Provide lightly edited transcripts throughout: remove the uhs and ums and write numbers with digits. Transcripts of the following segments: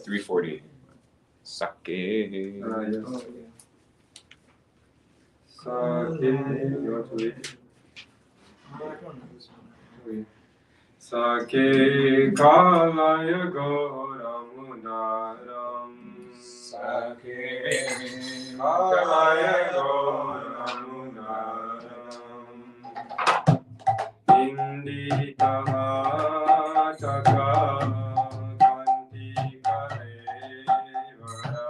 340. Sake. Yeah. Sake. You want to read it? I don't know this one. Okay. Sake kalaya goramunaram. Sake kalaya goramunaram. Inditaha chakra kanti kalevara.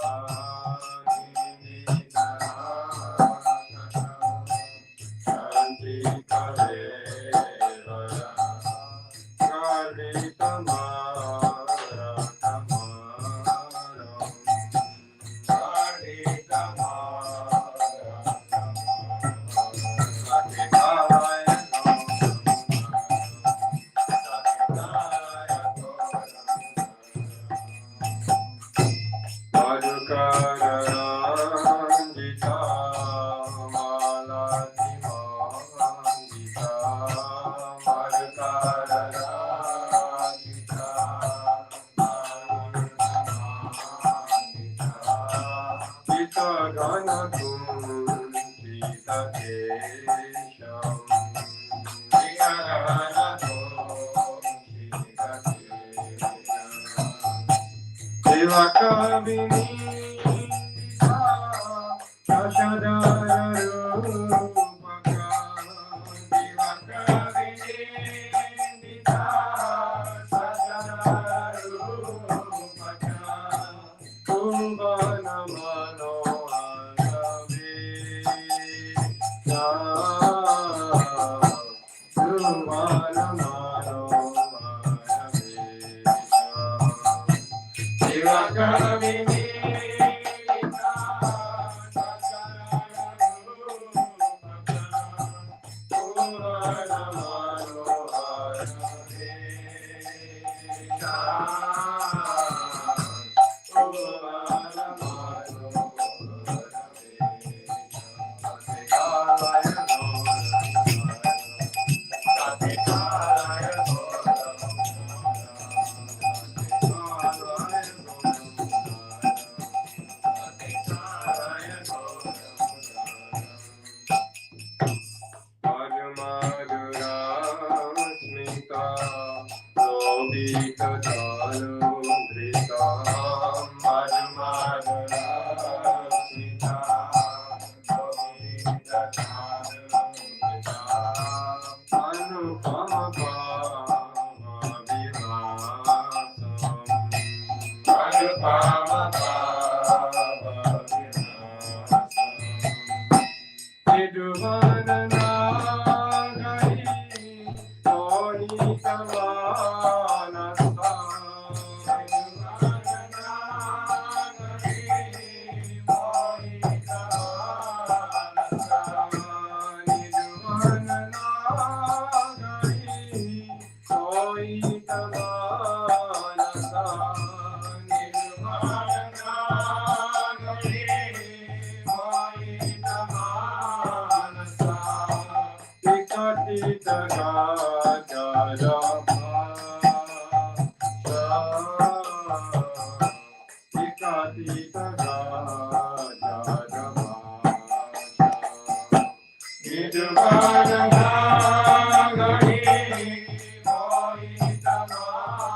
Inditaha chakra kanti kalevara.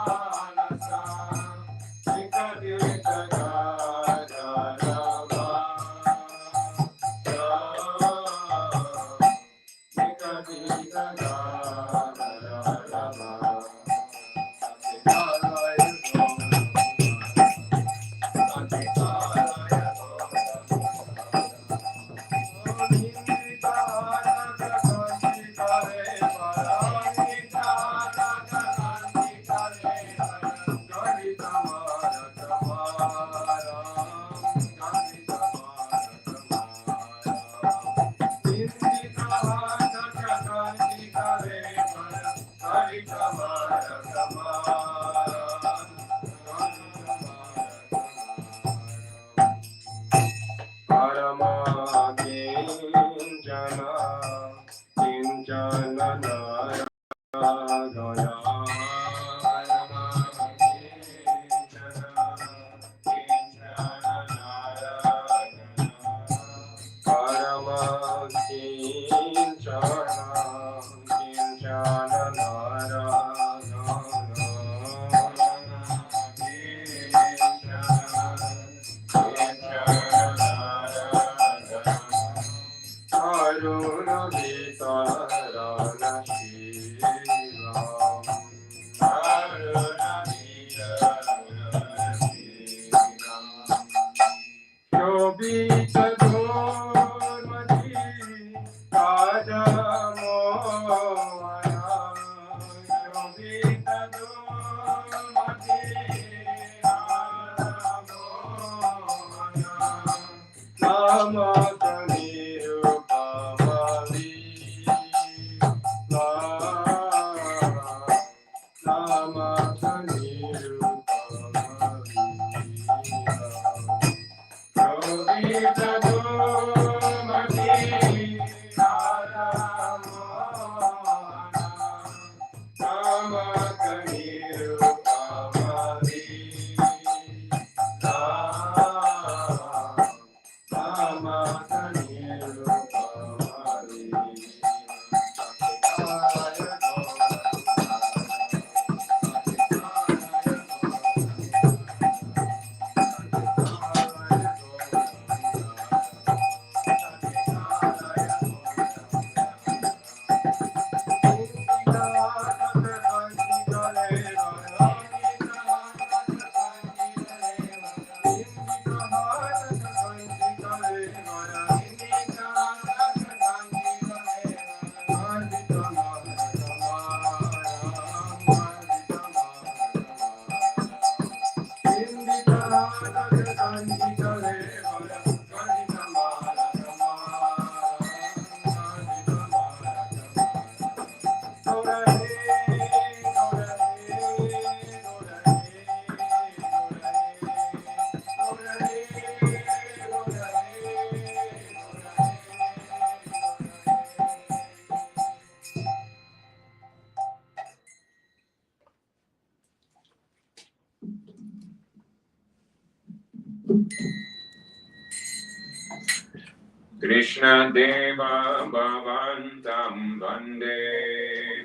Krishna Deva Bhavantam Vande.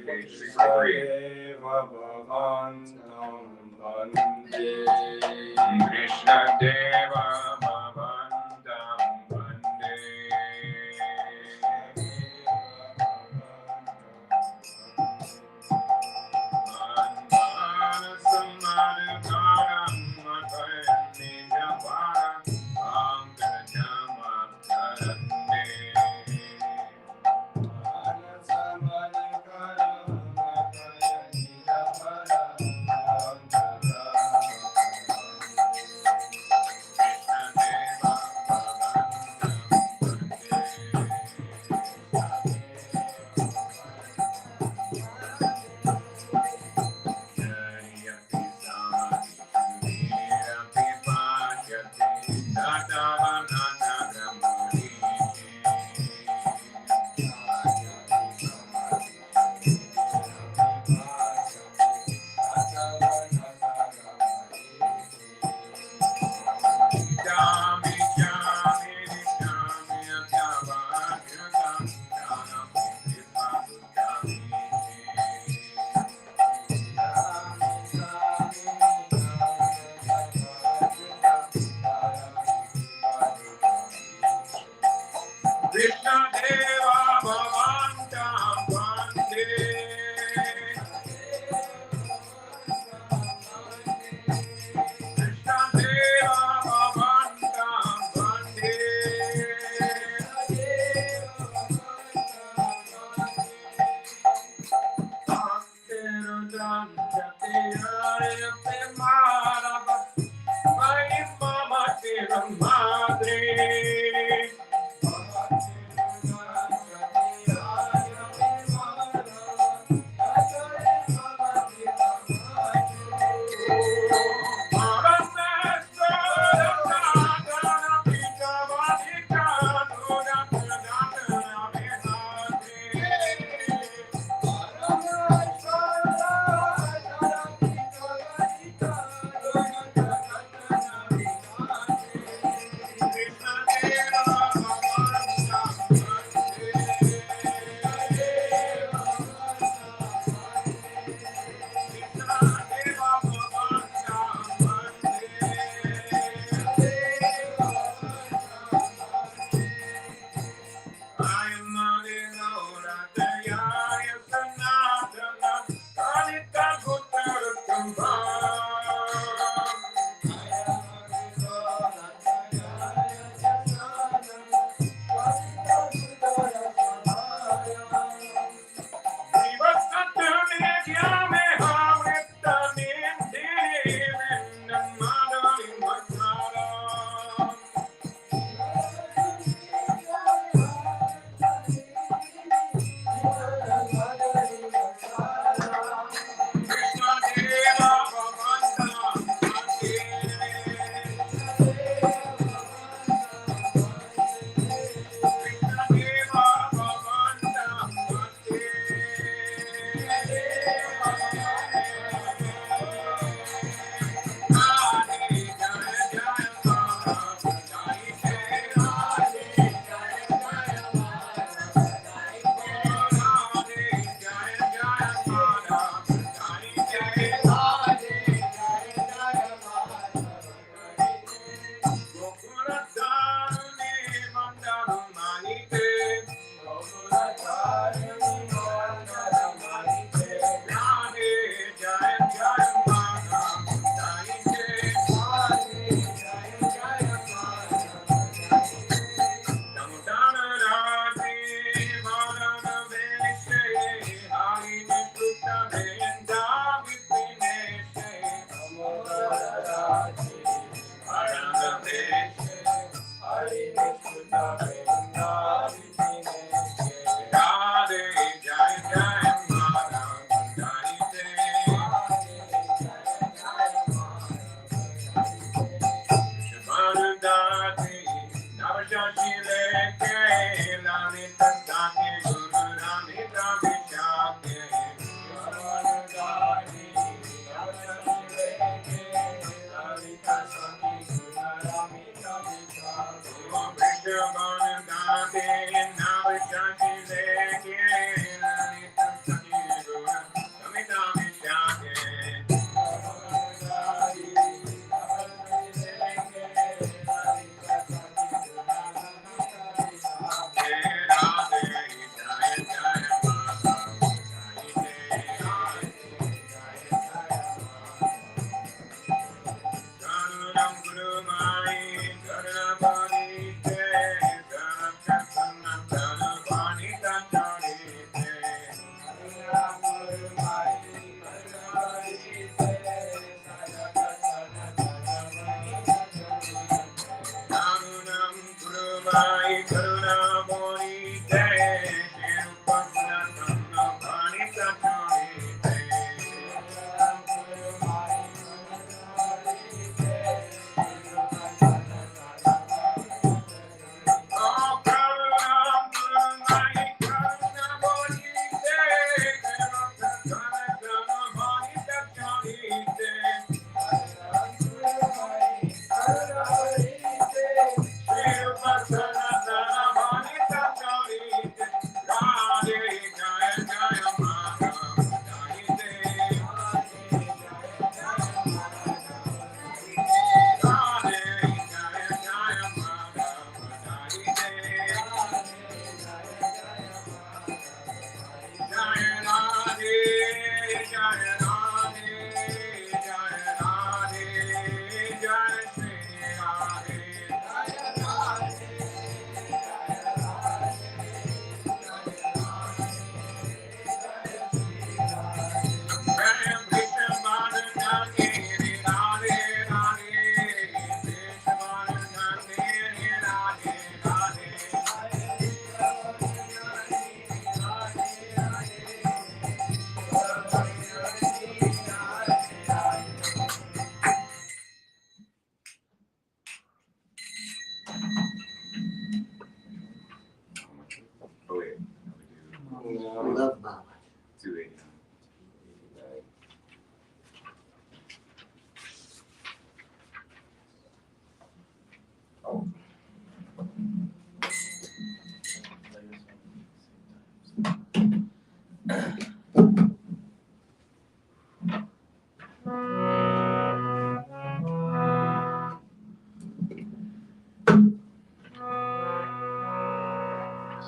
Page 63. Krishna Deva Bhavantam Vande. Krishna Deva Bhavantam Vande. Krishna Deva Bhavantam Vande. Bhakti-rudram Jati-arayate Madhava Vai Mama Tiram Madre.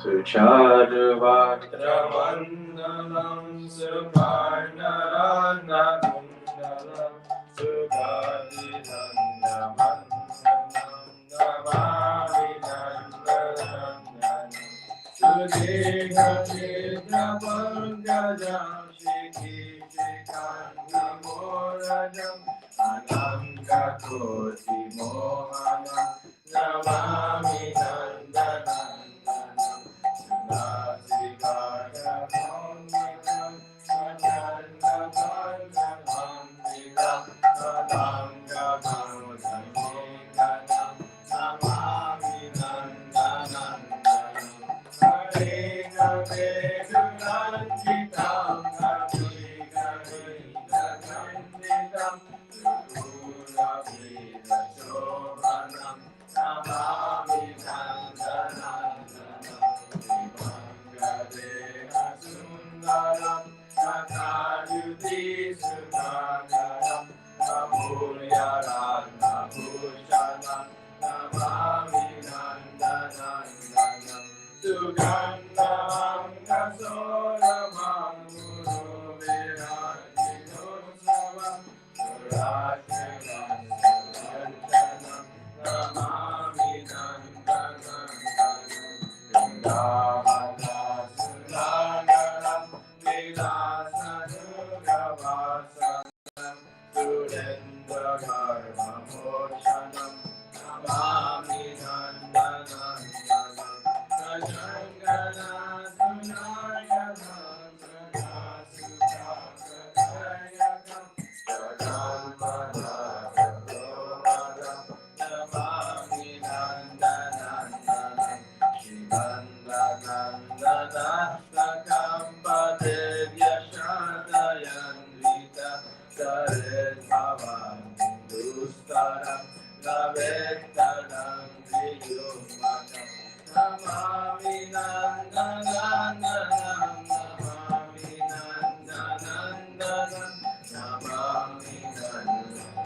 Sucharvatra Mandalam Suparnarana Kundalam Sugadilandam Namami Nandanam Sudhika Chitra Pankajam Shiki Shikanta Morajam Ananga Koti Mohanam Namami Nandanam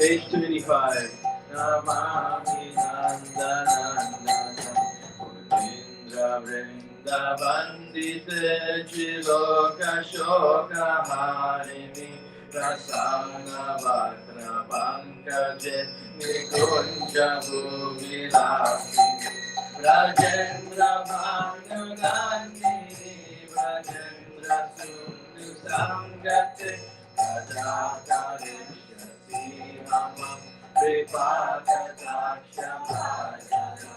Page 285. Namami Nandanandanam Indra Vrinda Vandite Chiloka Shoka Harini Prasana Vatra Pankaje Nikunja Bhuvilasi Rajendra Bhanugandhi Rajendra Sundu Sangate Rajakare Ramam Pripakataksha Bhajana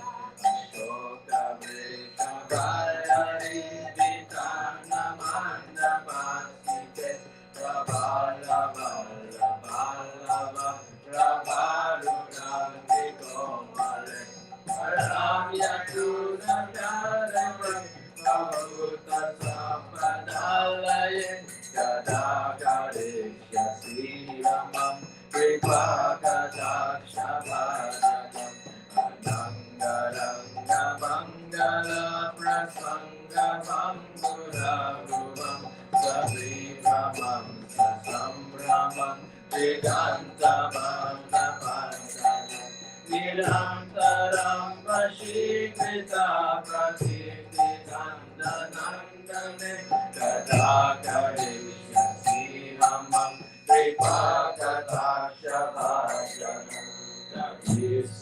Ashoka Vreka Bhayari Vitana Manda Bhasike Prabhala Bhala Bhalava Prabhalu Nandi Komale Ram Yakuna Karavai Prabhuta Sapadalaye Gadagarisya Sriramam Pripakataksha Bhajana Anangaranga Mangala Prasanga Bangura Ruvam Savivamam Sasamramam Vedanta Bhanda Bhajana Nirantaram Vashikrita Prakriti Nandanandane Gadagarisya Sriramam Pripakataksha Bhajana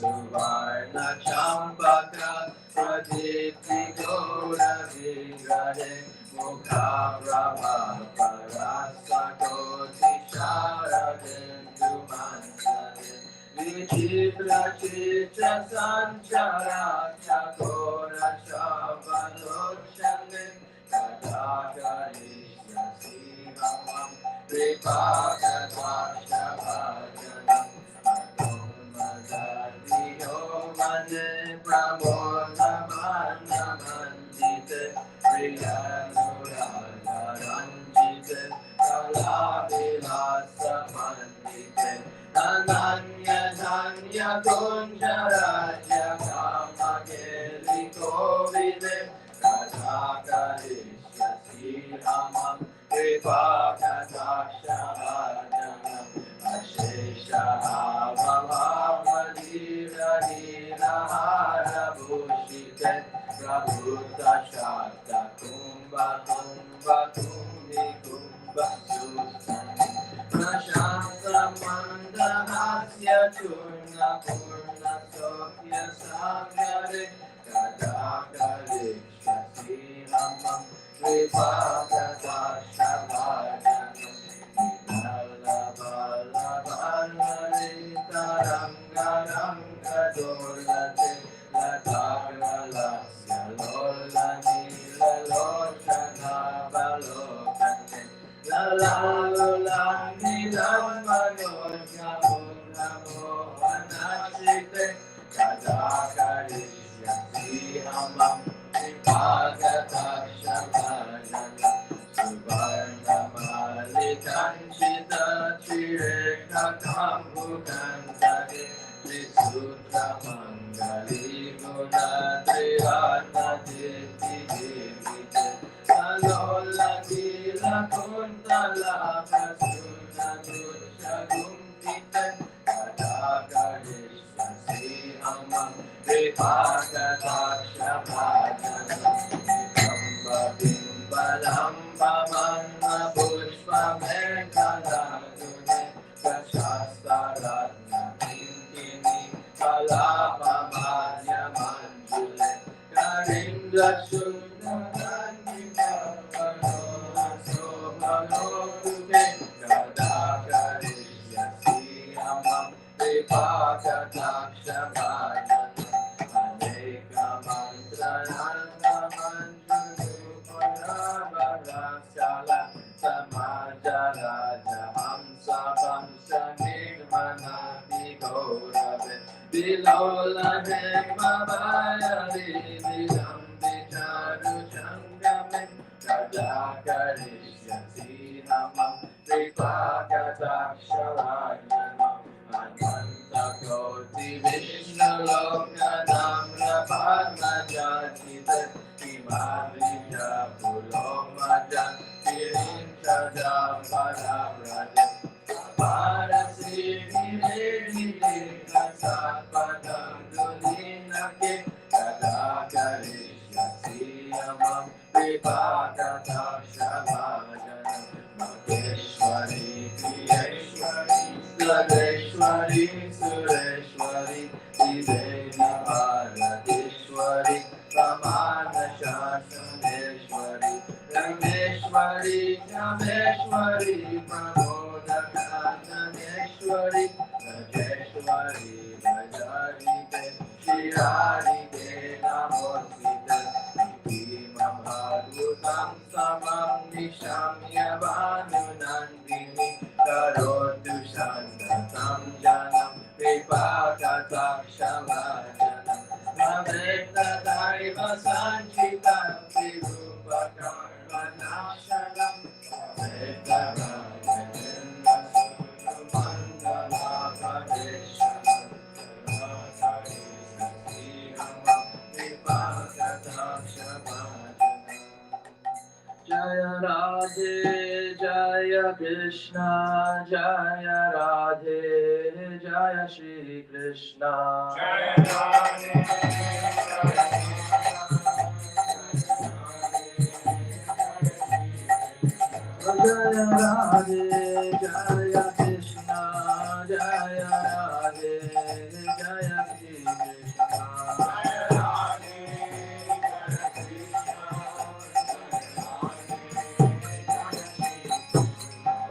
Suvarna Champaka Pradipti Gora Vigare Mukha Prabha Parasa Koti Sharadendu Mansare Vichitra Chitra Sanchara Chakora Shabalochane Kadagarisya Siramam Pripakataksha Bhajana Pramona Mana Manjite Priyanuraranjite Kalavilasa Mandite Ananya Dhanya Kunjaraja Kamageli Kovide Kadakarisya Siramam Kripakataksha Bhajana Ashesha Bhavavadira Hara Bhushite Prabhuta Shaka Mandahasya Churna Purna Sokya Sagyare Kadakare Shasi Ramam Vipagata Shabhajanam Nala Bala Bala Lita Ranga Ranga Dolate Latagala Yalola Nila Lochana Balokate La la la nilam manojna namo anashite kadakari yati hamam vipagata shabhajana suvarna malikanchita chireka kambhutantare trisutra mangali guna triratna diti devite Alola dila kuntala kasuna dusha gumpita kadakarisha si amam vipagata shabhajana Bimba bimba lamba manna pushpa mekala dune kashastaratna kinkini kalapa madhya manjule karindra sundara Bilola hema bayari bilam bicharu changame kadakarishyasi namam vipagata shavayamam ananta koti vishnu lokanam rapadmajachita himarija pulomajan kirinchadam paravraja Parasi Viredi Sapadam Dulinake Kadakarishyasi Amam Vipagata Shavajana Maheshwari Priyeshwari Sladeshwari Sureshwari Diveni Bharateshwari Pramana Shasaneshwari Rameshwari Rameshwari Pramodakandameshwari Rajeshwari Rajarite Shirarite Namosite Imam Bharutam Samam Nishamya Vanunandini Karotu Shandatam Janam Vipagata Shavajana Naveta Daiva Sanchita Virupakarvanashanam Naveta Rajendra Mandala Parikrama Vipagata Shavajana Jaya Radhe Jaya Krishna Jaya Radhe Jaya Shri Krishna Jaya Radhe Jaya Radhe Jaya Krishna Jaya Radhe Jaya Shri Krishna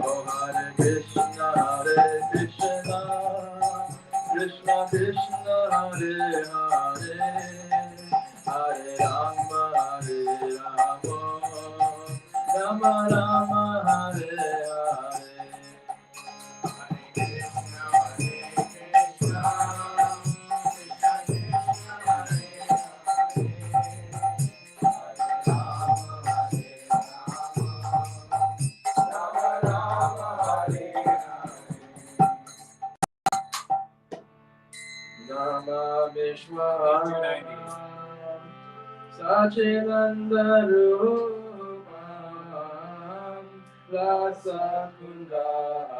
Oh Hare Krishna Krishna Krishna Hare Hare Hare Rama Rama Rama Hare Hare Namamishwaram Sachidandarupam Rasakundaram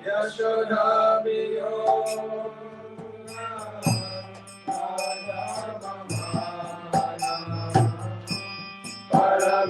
Yashodhabiyo Para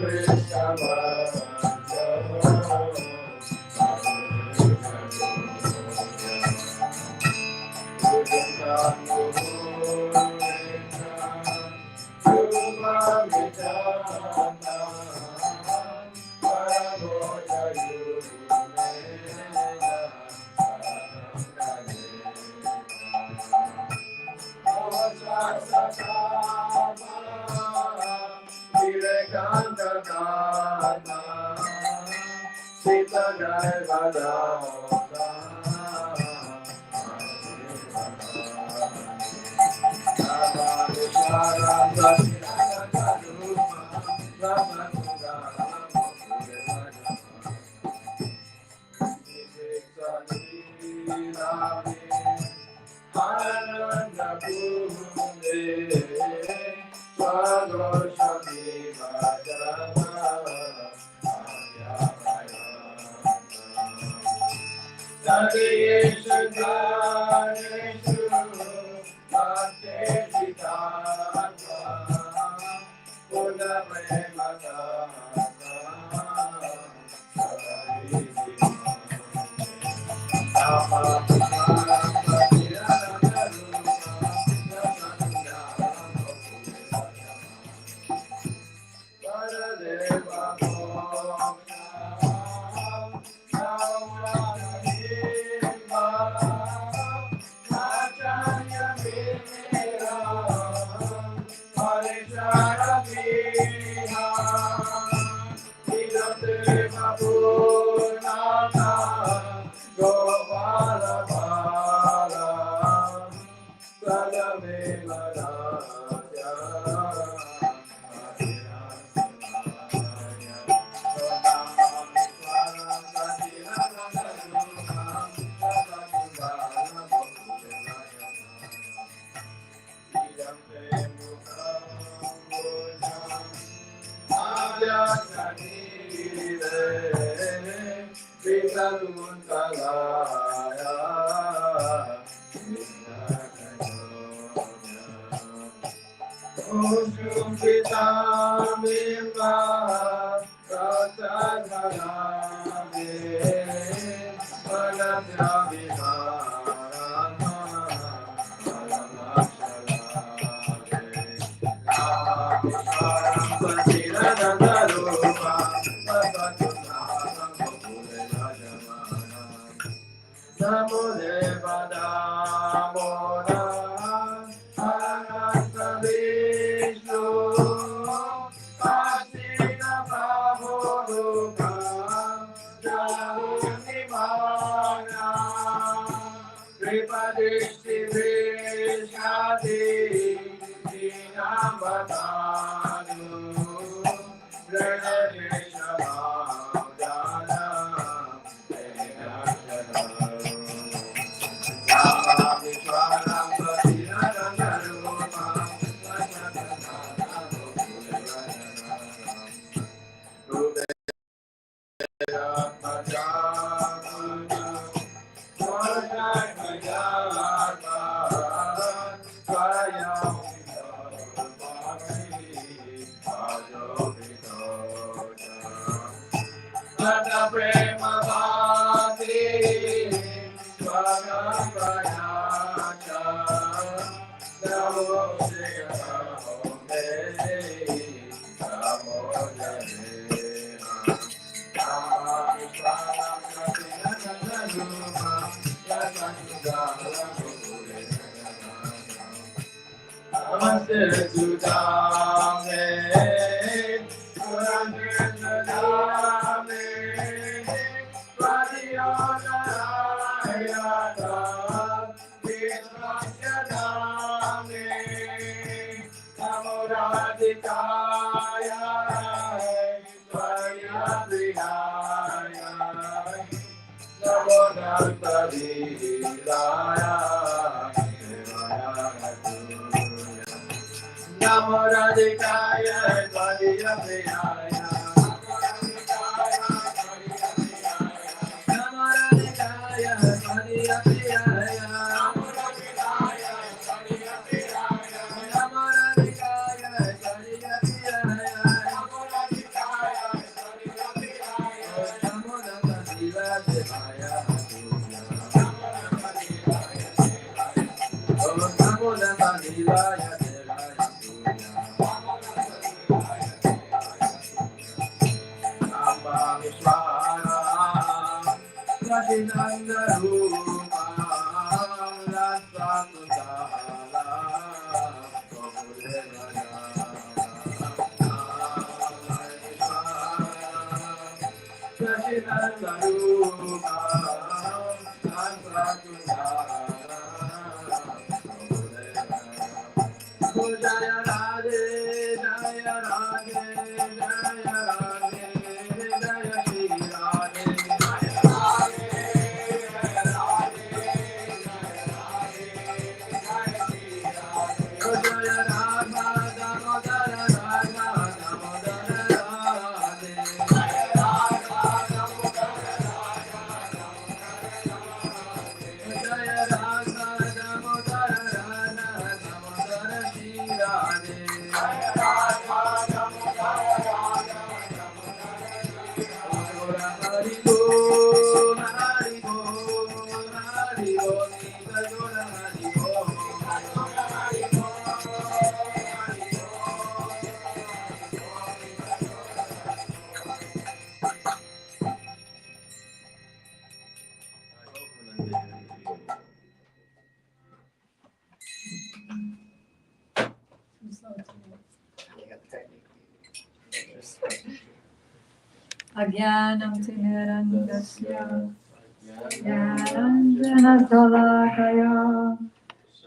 Agyanam Timirandasya Jnananjana Salakaya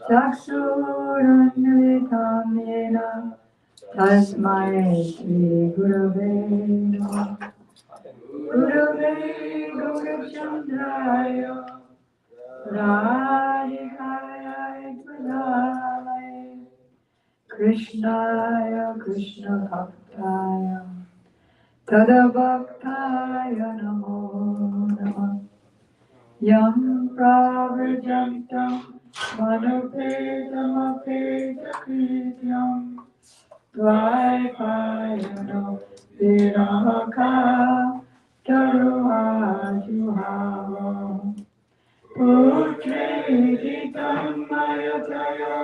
Chakshurunmilitam Yena Tasmai Shri Gurave Namaः. Gurave Gaurachandraya Radhikaya Gurave Krishnaya Krishna Bhaktaya Tadabhaktaya Namo Namah. Yam Pravrjantam Manupedamapedakrityam Dvaipayano Virahaka Taruhajuhava Putreditam Mayataya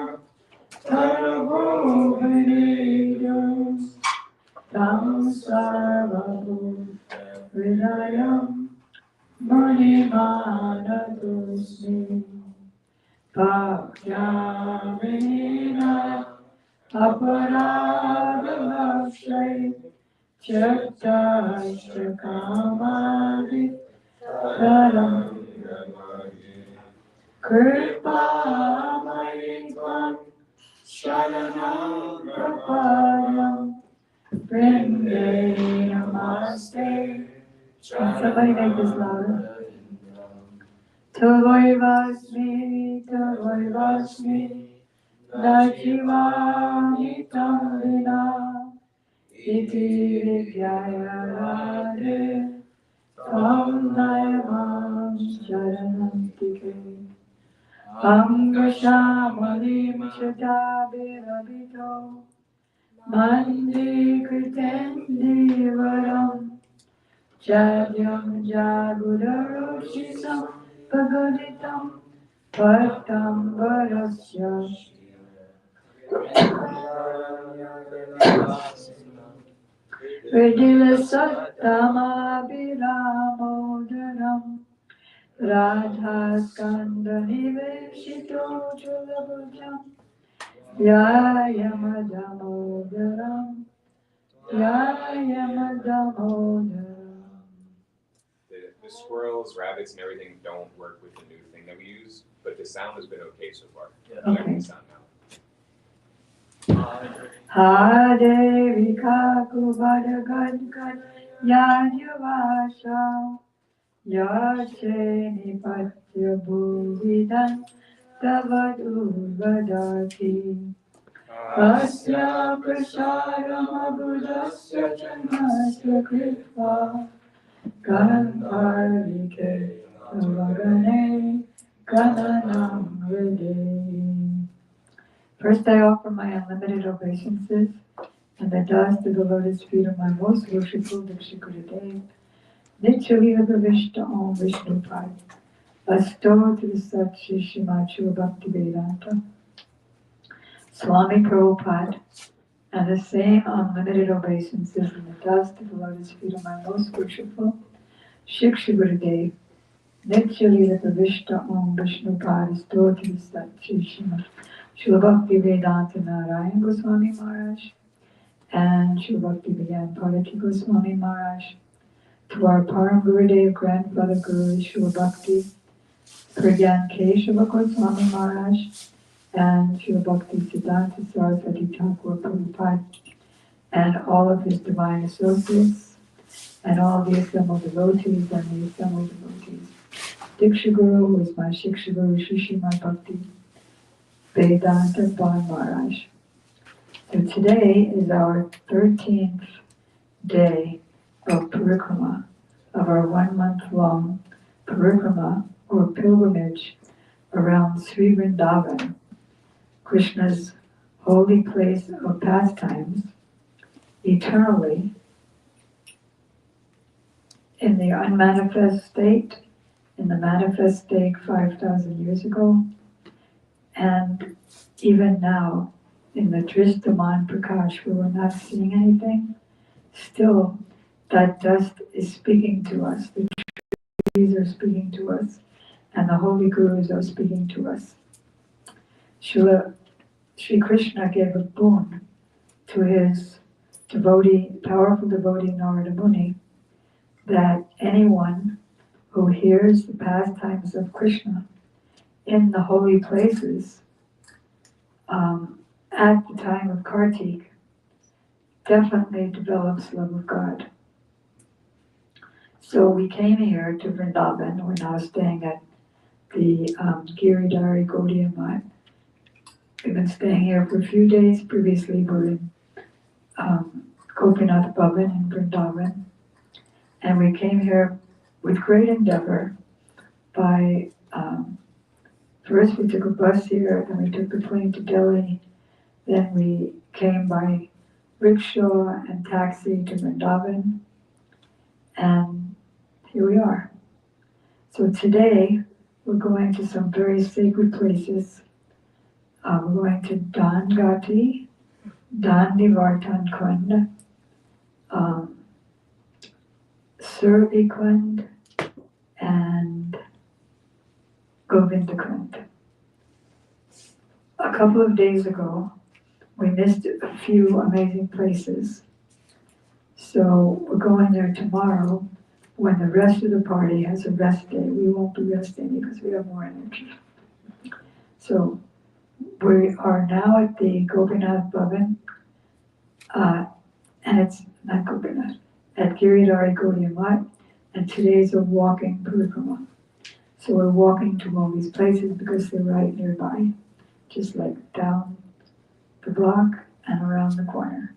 Sarvobharedam Tam Sarvabhu Hridayam Manimanadosmi Bhaktyamina Aparadavakshai Chaktashakamadi Taram Kripamayitvam Sharanam Prapadam Vinde Namaste. Somebody make this louder. Tavoy Vasmi, Najivani Tamvina, Iti Vidyaya Radhe, Tam Nayamam Sharanam Tike, Angashamani Chadavirabhito, Mandi Kritendi Varam, Jadyam Jagudaroshisam Pagaditam Patam Varasya Vidilasattamabhiramodaram Radhaskandhaniveshito Chulabhujam Yayamadamodaram Yayamadamodaram. The squirrels, rabbits, and everything don't work with the new thing that we use, but the sound has been okay so far. Yeah. I like the sound now. Hare Vikaku Gad Yanyavasha Yache Nipatya Bhuvidan Tavadu Vadati Asya Prasaram Abudasya Chanasya Kripa Ganparvike Tavagane Gananam Hridayi. First, I offer my unlimited obeisances and the dust of the lotus feet of my most worshipful Vikshikurudev, Nityali Abhavishta Om Vishnupad, Asto to the Sat Shri Srimad Bhakti Vedanta, Swami Prabhupada, and the same unlimited obeisances and the dust of the lotus feet of my most worshipful Shikshi Gurudev, Nityalila Vishta Om Vishnu Pari Stotri Satchishima Srila Bhakti Vedanta Narayan Goswami Maharaj and Srila Bhakti Vigan Parati Goswami Maharaj, to our Param Gurudev grandfather Guru Srila Bhakti Pragyan Keshava Goswami Maharaj and Srila Bhakti Siddhanta Saraswati Thakur Prabhupada and all of his divine associates and all the assembled devotees and the assembled devotees. Diksha Guru, who is my Shiksha Guru, Srimad Bhakti Vedanta Bhan Maharaj. So today is our 13th day of Parikrama, of our 1 month long Parikrama or pilgrimage around Sri Vrindavan, Krishna's holy place of pastimes, eternally in the unmanifest state, in the manifest state 5,000 years ago, and even now in the Dristaman Prakash where we're not seeing anything, still that dust is speaking to us, the trees are speaking to us, and the holy gurus are speaking to us. Sri Krishna gave a boon to his devotee, powerful devotee Narada Muni, that anyone who hears the pastimes of Krishna in the holy places at the time of Kartik definitely develops love of God. So we came here to Vrindavan. We're now staying at the Giridhari Gaudiya Math. We've been staying here for a few days. Previously we were in Gopinath Bhavan in Vrindavan. And we came here with great endeavor by, first we took a bus here, then we took the plane to Delhi, then we came by rickshaw and taxi to Vrindavan, and here we are. So today we're going to some very sacred places. We're going to Dan Gati, Dan Nivartan Kund, Survi Kund, and Govinda Kund. A couple of days ago, we missed a few amazing places. So we're going there tomorrow when the rest of the party has a rest day. We won't be resting because we have more energy. So we are now at the Gopinath Bhavan, and it's not Gopinath, at Giridhari Gaudiya Math, and today's a walking parikrama. So we're walking to all these places because they're right nearby, just like down the block and around the corner.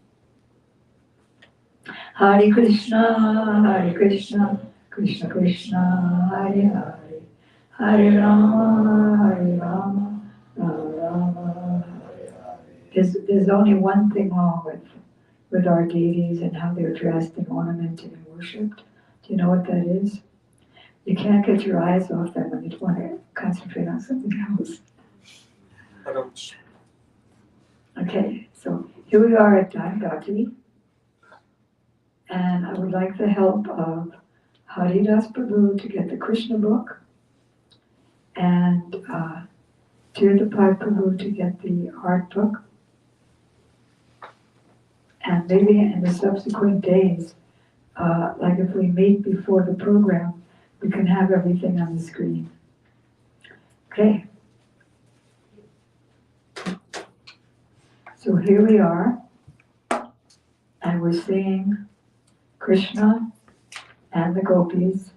Hare Krishna, Krishna Krishna, Hare Hare, Hare Rama, Rama Rama, Hare Hare. There's only one thing wrong with our deities and how they're dressed and ornamented and worshipped. Do you know what that is? You can't get your eyes off them when you want to concentrate on something else. Okay, so here we are at Gati, and I would like the help of Haridas Prabhu to get the Krishna book, and Tirthapat Prabhu to get the art book, and maybe in the subsequent days, like if we meet before the program, we can have everything on the screen. Okay. So here we are, and we're singing Krishna and the gopis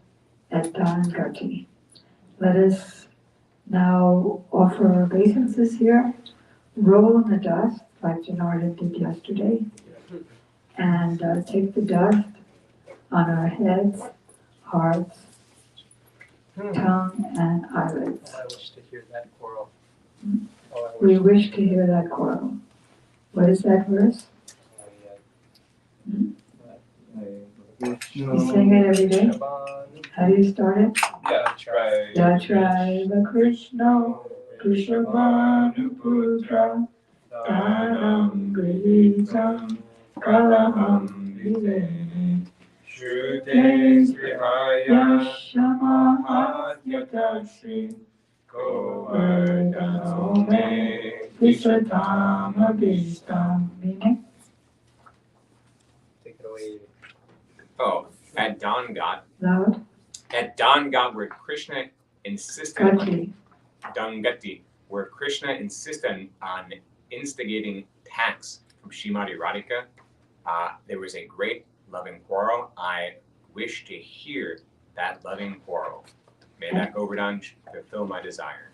at Dan Gati. Let us now offer our obeisances here, roll in the dust like Janardhan did yesterday, and take the dust on our heads, hearts, tongue, and eyelids. I wish to hear that choral. We wish to hear that choral. What is that verse? You sing it every day? How do you start it? Yatraiva Krishna, Krishna Putra, Dhanam Gritam, Kalamam Vivene, Shrute Srihaya Yashamahatyata Sri Govardhano Me Vishatam Abhistam. Meaning? Take it away. Oh, at Dangat, Loud. where Krishna insisted Gati. Dangati, where Krishna insisted on instigating attacks from Srimati Radhika, there was a great loving quarrel. I wish to hear that loving quarrel. May that Govardhan fulfill my desire.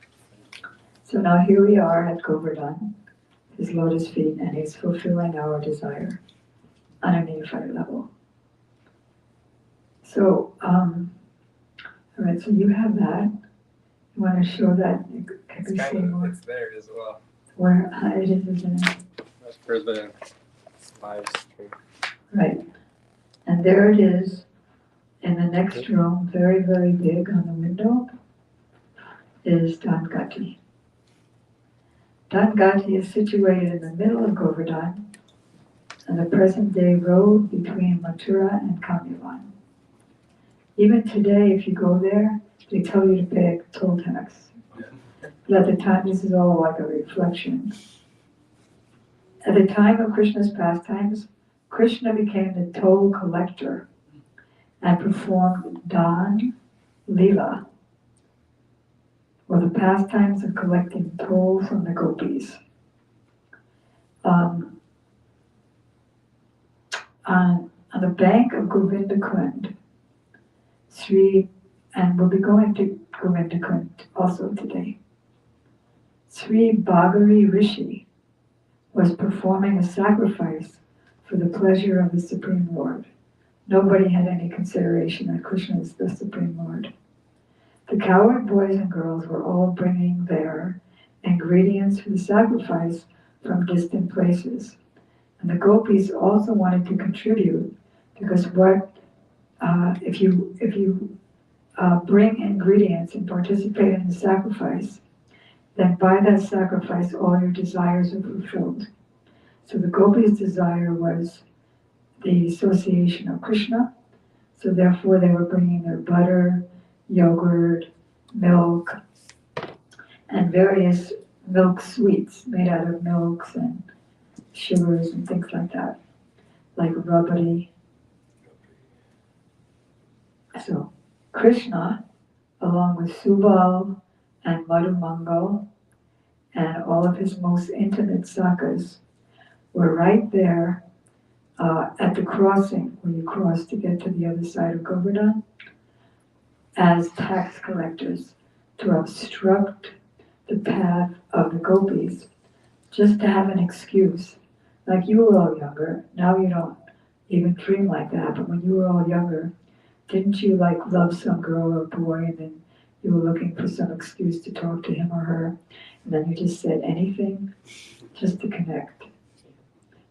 So now here we are at Govardhan, his lotus feet, and he's fulfilling our desire on a neophyte level. So, all right, so you have that. You want to show that? Can we see more? It's there as well. Where it is, isn't it? That's for the live stream. Right. And there it is in the next room, very, very big on the window, is Dangati. Dangati is situated in the middle of Govardhan on the present day road between Mathura and Kamyavan. Even today, if you go there, they tell you to pay a toll tax. But at the time, this is all like a reflection. At the time of Krishna's pastimes, Krishna became the toll collector and performed Dan Lila, or the pastimes of collecting toll from the gopis. On the bank of Govinda Kund, and we'll be going to Govinda Kund also today, Sri Bhagari Rishi was performing a sacrifice for the pleasure of the Supreme Lord. Nobody had any consideration that Krishna is the Supreme Lord. The cowherd boys and girls were all bringing their ingredients for the sacrifice from distant places. And the gopis also wanted to contribute, because if you bring ingredients and participate in the sacrifice, then by that sacrifice all your desires are fulfilled. So the gopis' desire was the association of Krishna, so therefore they were bringing their butter, yogurt, milk, and various milk sweets made out of milks and sugars and things like that, like rabari. So Krishna, along with Subal and Madhumangal and all of his most intimate sakas, were right there at the crossing where you cross to get to the other side of Govardhan as tax collectors to obstruct the path of the gopis, just to have an excuse. Like you were all younger, now you don't even dream like that, but when you were all younger, didn't you like love some girl or boy and then you were looking for some excuse to talk to him or her, and then you just said anything just to connect?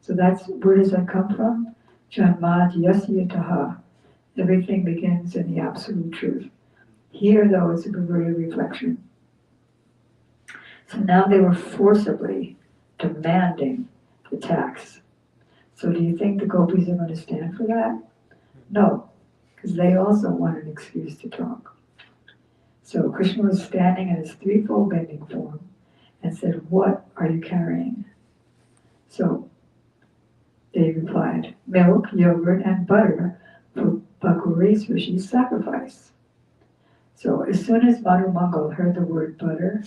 So where does that come from? Janmad yasyataha. Everything begins in the absolute truth. Here, though, it's a very reflection. So now they were forcibly demanding the tax. So do you think the gopis are going to stand for that? No, because they also want an excuse to talk. So Krishna was standing in his threefold bending form and said, "What are you carrying?" So they replied, "Milk, yogurt, and butter for Bhagari Rishi's sacrifice." So as soon as Madhumangal heard the word butter,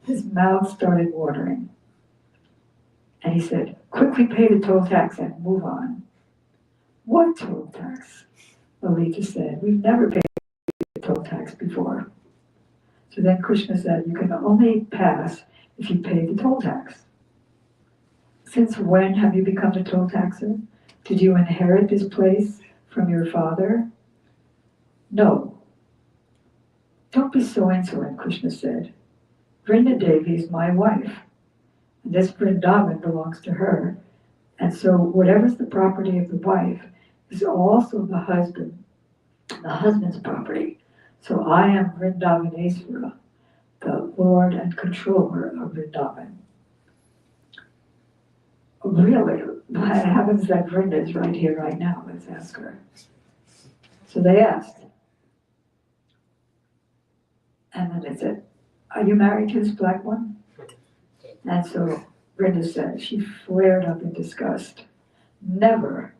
his mouth started watering. And he said, "Quickly pay the toll tax and move on." "What toll tax?" Lalita said, "We've never paid the toll tax before." So then Krishna said, "You can only pass if you pay the toll tax." "Since when have you become the toll taxer? Did you inherit this place from your father?" "No." "Don't be so insolent," Krishna said. "Vrinda Devi is my wife. And this Vrindavan belongs to her. And so whatever's the property of the wife is also the husband's property. So I am Vrindavaneshwara, the Lord and controller of Vrindavan." "Really? But it happens that Vrinda is right here, right now. Let's ask her. So they asked. And then they said, are you married to this black one? And so Brenda said, she flared up in disgust. Never.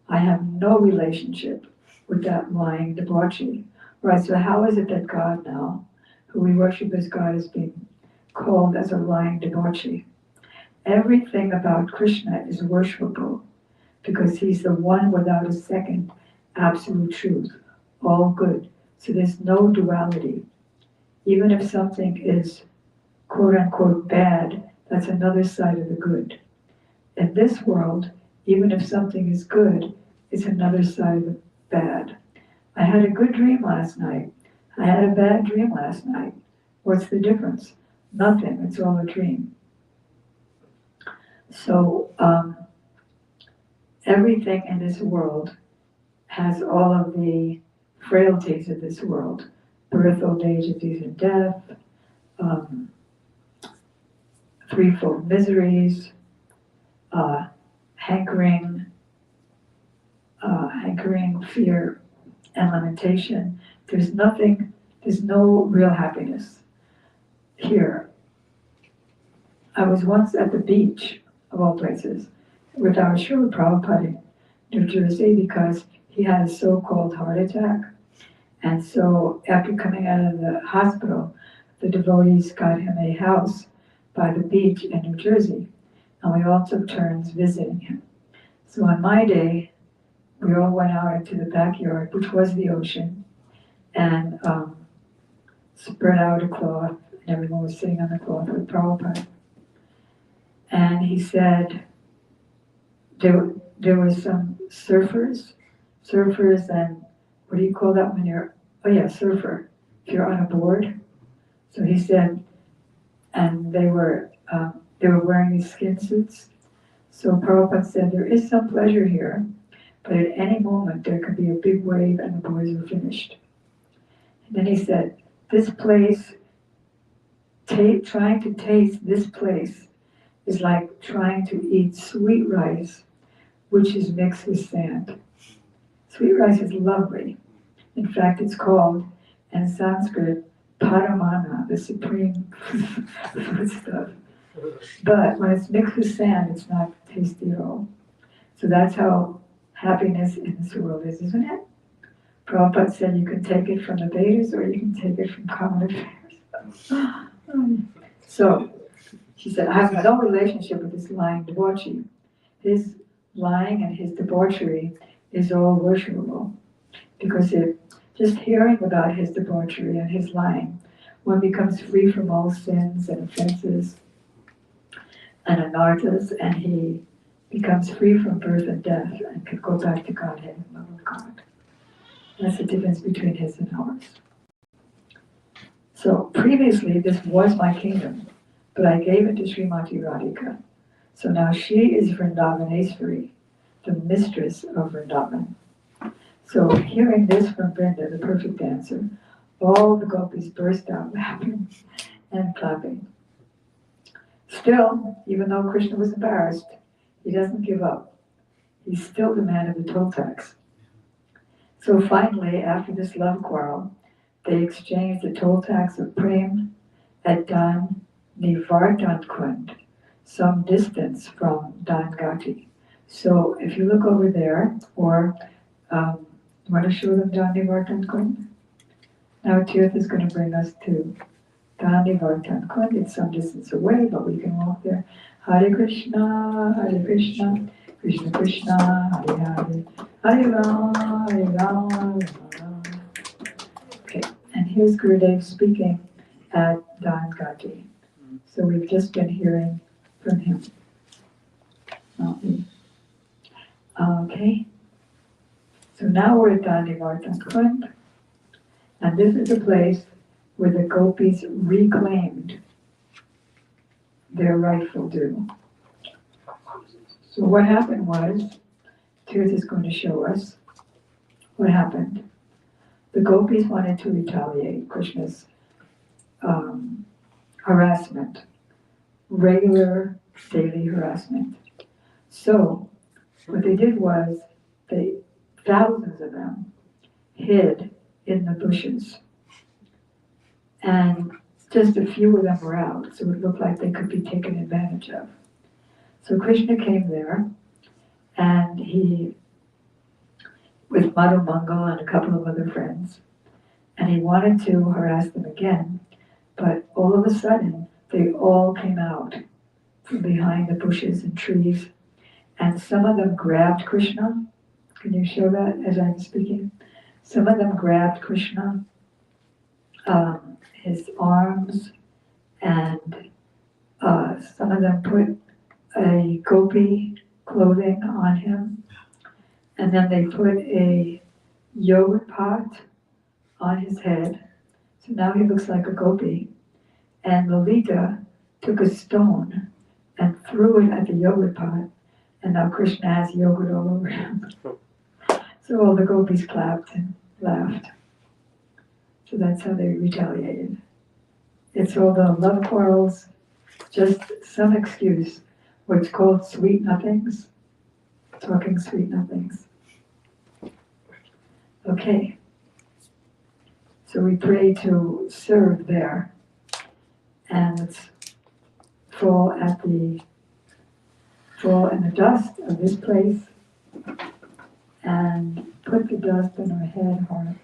I have no relationship with that lying debauchee. Right, so how is it that God now, who we worship as God, is being called as a lying debauchee? Everything about Krishna is worshipable because he's the one without a second absolute truth, all good. So there's no duality. Even if something is quote unquote bad, that's another side of the good. In this world, even if something is good, it's another side of the bad. I had a good dream last night. I had a bad dream last night. What's the difference? Nothing, it's all a dream. So everything in this world has all of the frailties of this world. Birth, old age, disease, and death, threefold miseries, hankering, fear, and lamentation. There's no real happiness here. I was once at the beach, of all places, with our Srila Prabhupada in New Jersey because he had a so-called heart attack. And so after coming out of the hospital, the devotees got him a house by the beach in New Jersey. And we all took turns visiting him. So on my day, we all went out into the backyard, which was the ocean, and spread out a cloth, and everyone was sitting on the cloth with Prabhupada. And he said, there were some surfers, and what do you call that when you're, surfer, if you're on a board. So he said, and they were wearing these skin suits. So Prabhupada said, there is some pleasure here, but at any moment there could be a big wave and the boys are finished. And then he said, this place, trying to taste this place is like trying to eat sweet rice, which is mixed with sand. Sweet rice is lovely. In fact, it's called, in Sanskrit, paramana, the supreme food stuff. But when it's mixed with sand, it's not tasty at all. So that's how happiness in this world is, isn't it? Prabhupada said you can take it from the Vedas or you can take it from common affairs. So she said, I have no relationship with this lying debauchee. His lying and his debauchery is all worshipable. Because just hearing about his debauchery and his lying, one becomes free from all sins and offenses and anarthas, and he becomes free from birth and death and can go back to Godhead and love of God. That's the difference between his and ours. So previously, this was my kingdom, but I gave it to Srimati Radhika. So now she is Vrindavaneshwari, the mistress of Vrindavan. So hearing this from Brenda, the perfect dancer, all the gopis burst out laughing and clapping. Still, even though Krishna was embarrassed, he doesn't give up. He's still the man of the toll tax. So finally, after this love quarrel, they exchanged the toll tax of Prem at Dan Nivartan Kund, some distance from Dangati. So if you look over there, or want to show them Dan Nivartan Kund? Now Tirth is going to bring us to Dan Nivartan Kund. It's some distance away, but we can walk there. Hare Krishna, Krishna Krishna, Hare Hare, Hare Rama, Hare Rama, Rama Rama. Okay, and here's Gurudev speaking at Dangati. So we've just been hearing from him. Not me. Okay. So now we're at Danivartan Kund, and this is a place where the gopis reclaimed their rightful due. So what happened was, Tirth is going to show us what happened. The gopis wanted to retaliate Krishna's harassment, regular daily harassment. So what they did was, thousands of them hid in the bushes. And just a few of them were out, so it looked like they could be taken advantage of. So Krishna came there, and he, with Madhu Mangal and a couple of other friends, and he wanted to harass them again, but all of a sudden, they all came out from behind the bushes and trees, and some of them grabbed Krishna. Can you show that as I'm speaking? Some of them grabbed Krishna, his arms, and some of them put a gopi clothing on him, and then they put a yogurt pot on his head, so now he looks like a gopi. And Lalita took a stone and threw it at the yogurt pot, and now Krishna has yogurt all over him. So all the gopis clapped and laughed. So that's how they retaliated. It's all the love quarrels, just some excuse. What's called sweet nothings, talking sweet nothings. Okay. So we pray to serve there, and let's fall in the dust of this place, and put the dust on our head, our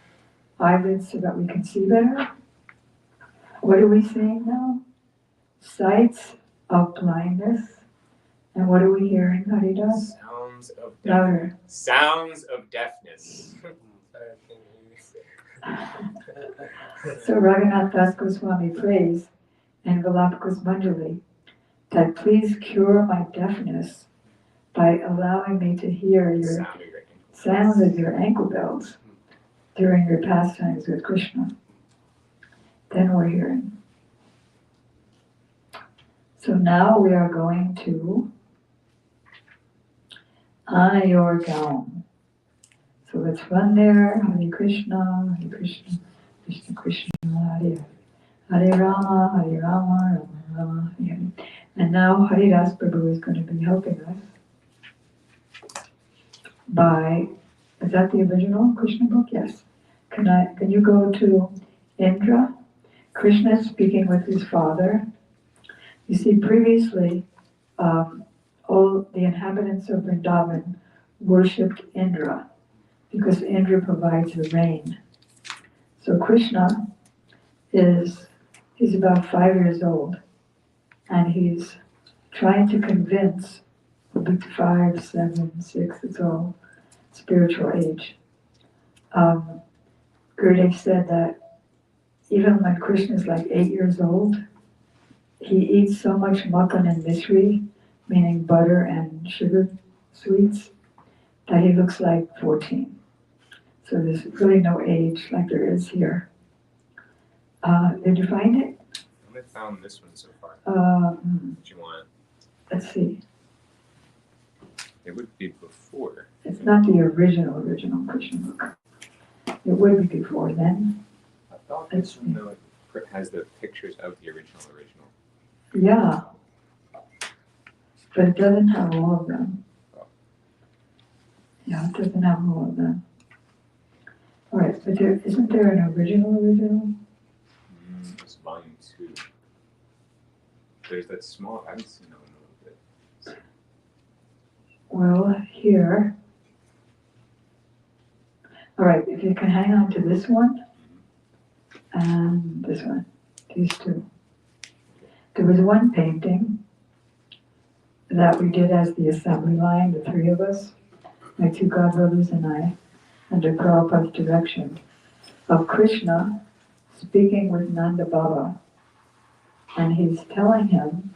eyelids, so that we can see better. What are we seeing now? Sights of blindness. And what are we hearing, Haridas? Sounds of Louder. Sounds of deafness. So Raghunath Das Goswami prays in Galapakas Manjali that please cure my deafness by allowing me to hear your sounds of your ankle bells during your pastimes with Krishna. Then we're hearing. So now we are going to Anayor Gaon. So let's run there. Hare Krishna, Krishna Krishna, Hare Hare Rama, Rama Rama, Hare Hare. And now Haridas Prabhu is going to be helping us by, is that the original Krishna book? Yes. Can you go to Indra? Krishna is speaking with his father. You see, previously, all the inhabitants of Vrindavan worshipped Indra, because Indra provides the rain. So Krishna he's about 5 years old, and he's trying to convince, 5, 7, 6, it's all spiritual age. Gurudev said that even when Krishna is like 8 years old, he eats so much makan and mishri, meaning butter and sugar sweets, that he looks like 14. So there's really no age like there is here. Did you find it? I only found this one so far. Do you want it? Let's see. It would be before. It's not the original Krishna book. It would be before then. I thought this one though has the pictures of the original. Yeah. But it doesn't have all of them. Yeah, it doesn't have all of them. All right, but isn't there an original? It's volume 2. There's that small, I haven't seen that one a little bit. Well, here. All right, if you can hang on to this one and this one, these two. There was one painting that we did as the assembly line, the 3 of us, my 2 godbrothers and I, under Prabhupada's direction, of Krishna speaking with Nanda Baba. And he's telling him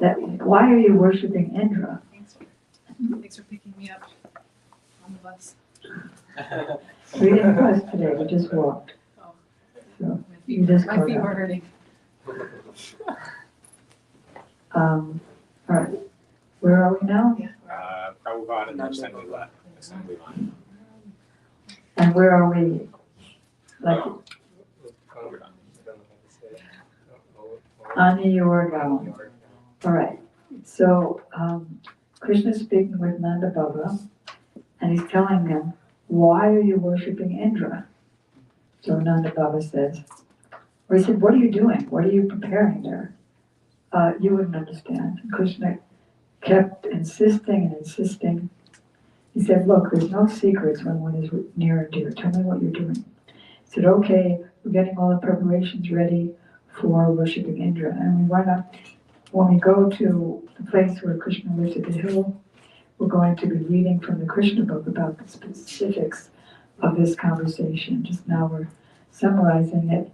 that, why are you worshiping Indra? Thanks for picking me up on the bus. We didn't bus today, we just walked. Oh. So My you just feet caught were up. hurting. All right, where are we now? Prabhupada and assembly line. And where are we? Like, Ani Yorgaon. All right, so Krishna's speaking with Nanda Baba, and he's telling him, why are you worshipping Indra? So Nanda Baba says, or he said, what are you doing? What are you preparing there? You wouldn't understand. And Krishna kept insisting and insisting. He said, look, there's no secrets when one is near and dear. Tell me what you're doing. He said, okay, we're getting all the preparations ready for worshipping Indra. And when we go to the place where Krishna lives at the hill, we're going to be reading from the Krishna book about the specifics of this conversation. Just now we're summarizing it.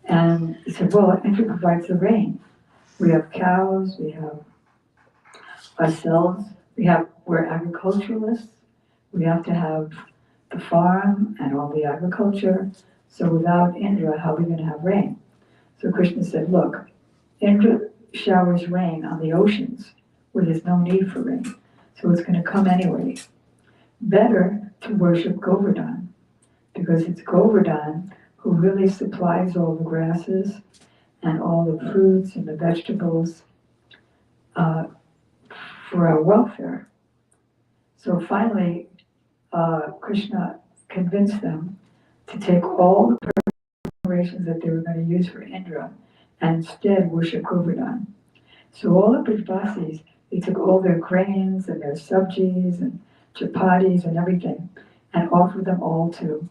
And he said, well, Indra provides the rain. We have cows, we have ourselves, we're agriculturalists. We have to have the farm and all the agriculture. So without Indra, how are we going to have rain? So Krishna said, look, Indra showers rain on the oceans where there's no need for rain. So it's going to come anyway. Better to worship Govardhan, because it's Govardhan who really supplies all the grasses and all the fruits and the vegetables for our welfare. So finally, Krishna convinced them to take all the preparations that they were going to use for Indra and instead worship Govardhan. So all the Brajvasis, they took all their grains and their sabjis and chapatis and everything and offered them all to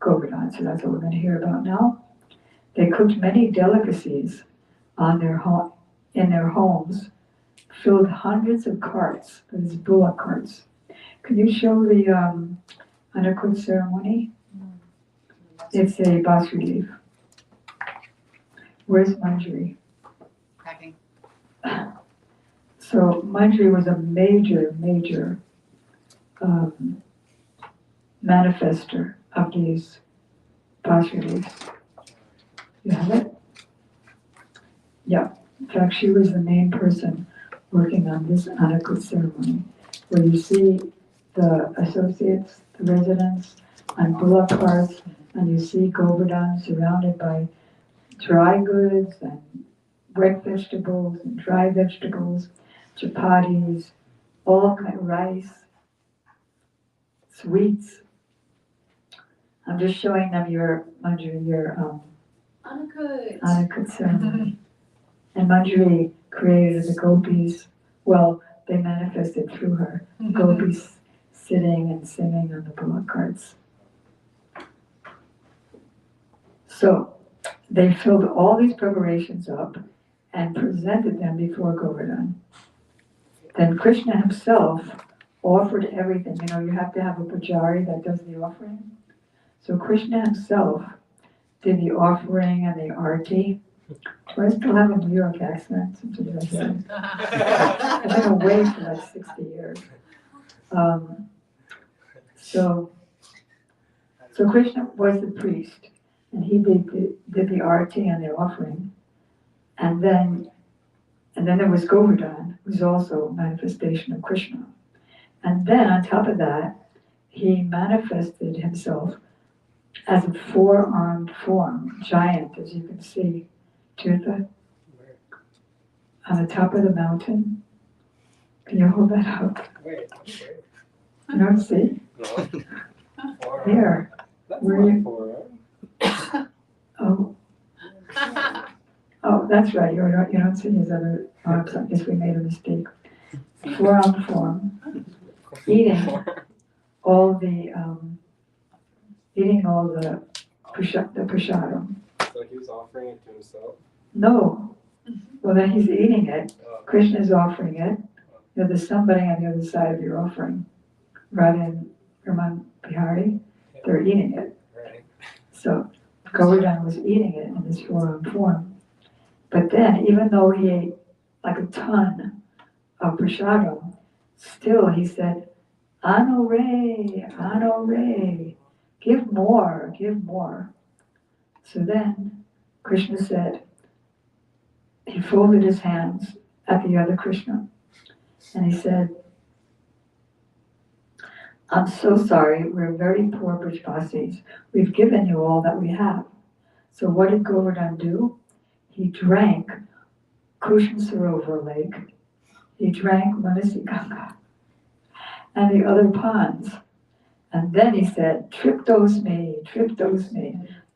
Govardhan. So that's what we're going to hear about now. They cooked many delicacies in their homes, filled hundreds of carts, these bullock carts. Can you show the Anakut ceremony? It's a bas relief. Where's Manjari? Packing. So Manjari was a major manifester of these bas reliefs. You have it? Yeah. In fact, she was the main person working on this Anakut ceremony, where you see the associates, the residents, on bullock carts, and you see Govardhan surrounded by dry goods and wet vegetables and dry vegetables, chapatis, all kind of rice, sweets. I'm just showing them your Anakut ceremony. And Manjari created the gopis. Well, they manifested through her. Gopis sitting and singing on the bullock carts. So they filled all these preparations up and presented them before Govardhan. Then Krishna himself offered everything. You know, you have to have a pujari that does the offering. So Krishna himself did the offering and the arti. Do I still have a New York accent? I've been away for like 60 years. So Krishna was the priest, and he did the arti and the offering. And then there was Govardhan, who was also a manifestation of Krishna. And then on top of that, he manifested himself as a four-armed form, giant, as you can see. Tirtha, on the top of the mountain. Can you hold that up? Wait. You don't see? No. Here. That's Where not you? forearm. Oh, that's right. You don't see his other arms. I guess we made a mistake. Four-armed form, eating all the prasadam. So he was offering it to himself? No. Well, then he's eating it. Krishna's offering it. There's somebody on the other side of your offering. Radha and Raman Bihari, they're eating it. Right. So Govardhan was eating it in this four-armed form. But then, even though he ate like a ton of prasadam, still he said, Anore, give more, give more. So then Krishna said, he folded his hands at the other Krishna, and he said, I'm so sorry, we're very poor Brajvasis. We've given you all that we have. So what did Govardhan do? He drank Kushan Sarovar Lake. He drank Manasi Ganga and the other ponds. And then he said, Triptos me,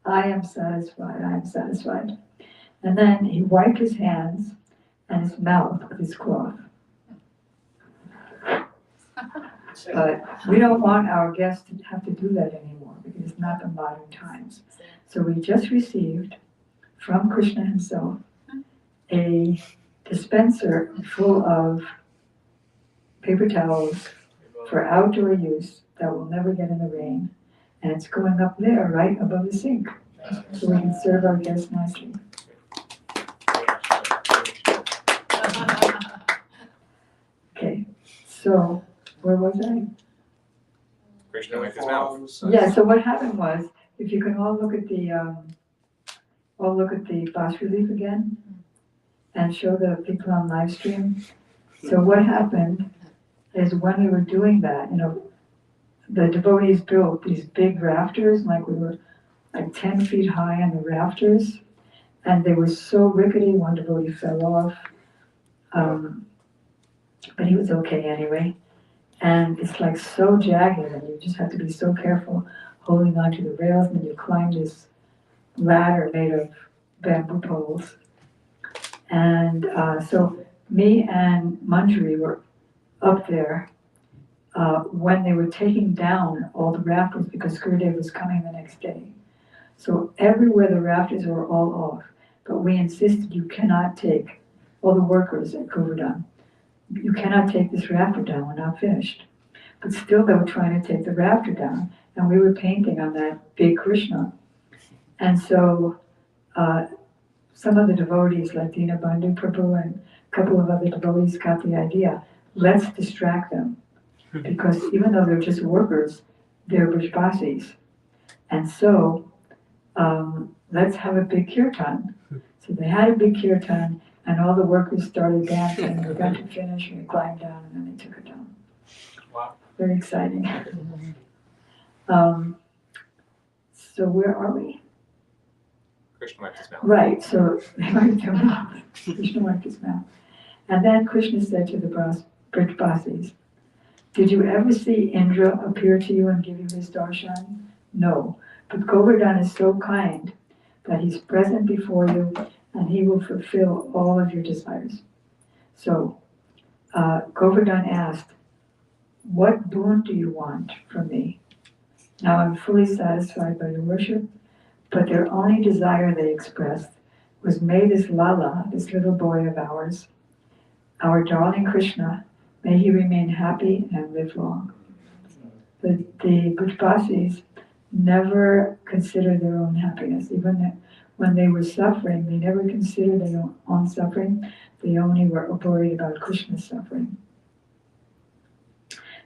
I am satisfied. And then he wiped his hands and his mouth with his cloth. But we don't want our guests to have to do that anymore because it's not the modern times. So we just received from Krishna himself a dispenser full of paper towels for outdoor use that will never get in the rain. And it's going up there right above the sink so we can serve our guests nicely. Okay, so where was I? Krishna wiped his mouth. Yeah, so what happened was, if you can all look at the bas relief again and show the people on live stream. So what happened is when we were doing that, the devotees built these big rafters, like we were like 10 feet high on the rafters, and they were so rickety, one devotee fell off, but he was okay anyway. And it's like so jagged, and you just have to be so careful holding onto the rails, and then you climb this ladder made of bamboo poles. And so me and Manjari were up there when they were taking down all the rafters because Gurudev was coming the next day. So everywhere the rafters were all off, but we insisted you cannot take, all the workers at Govardhan, you cannot take this rafter down, we're not finished. But still they were trying to take the rafter down, and we were painting on that big Krishna. And so some of the devotees, like Dina Bandhu Prabhu and a couple of other devotees got the idea, let's distract them. Because even though they're just workers, they're Brajbasis. And so let's have a big kirtan. So they had a big kirtan, and all the workers started dancing, and we got to finish, and we climbed down, and then they took it down. Wow. Very exciting. So where are we? Krishna wiped his mouth. Right, so they wiped their mouth. Krishna wiped his mouth. And then Krishna said to the Brajbasis, did you ever see Indra appear to you and give you his darshan? No, but Govardhan is so kind that he's present before you and he will fulfill all of your desires. So Govardhan asked, what boon do you want from me? Now I'm fully satisfied by your worship, but their only desire they expressed was, may this Lala, this little boy of ours, our darling Krishna, may he remain happy and live long. The Brajbasis never considered their own happiness. Even when they were suffering, they never considered their own suffering. They only were worried about Krishna's suffering.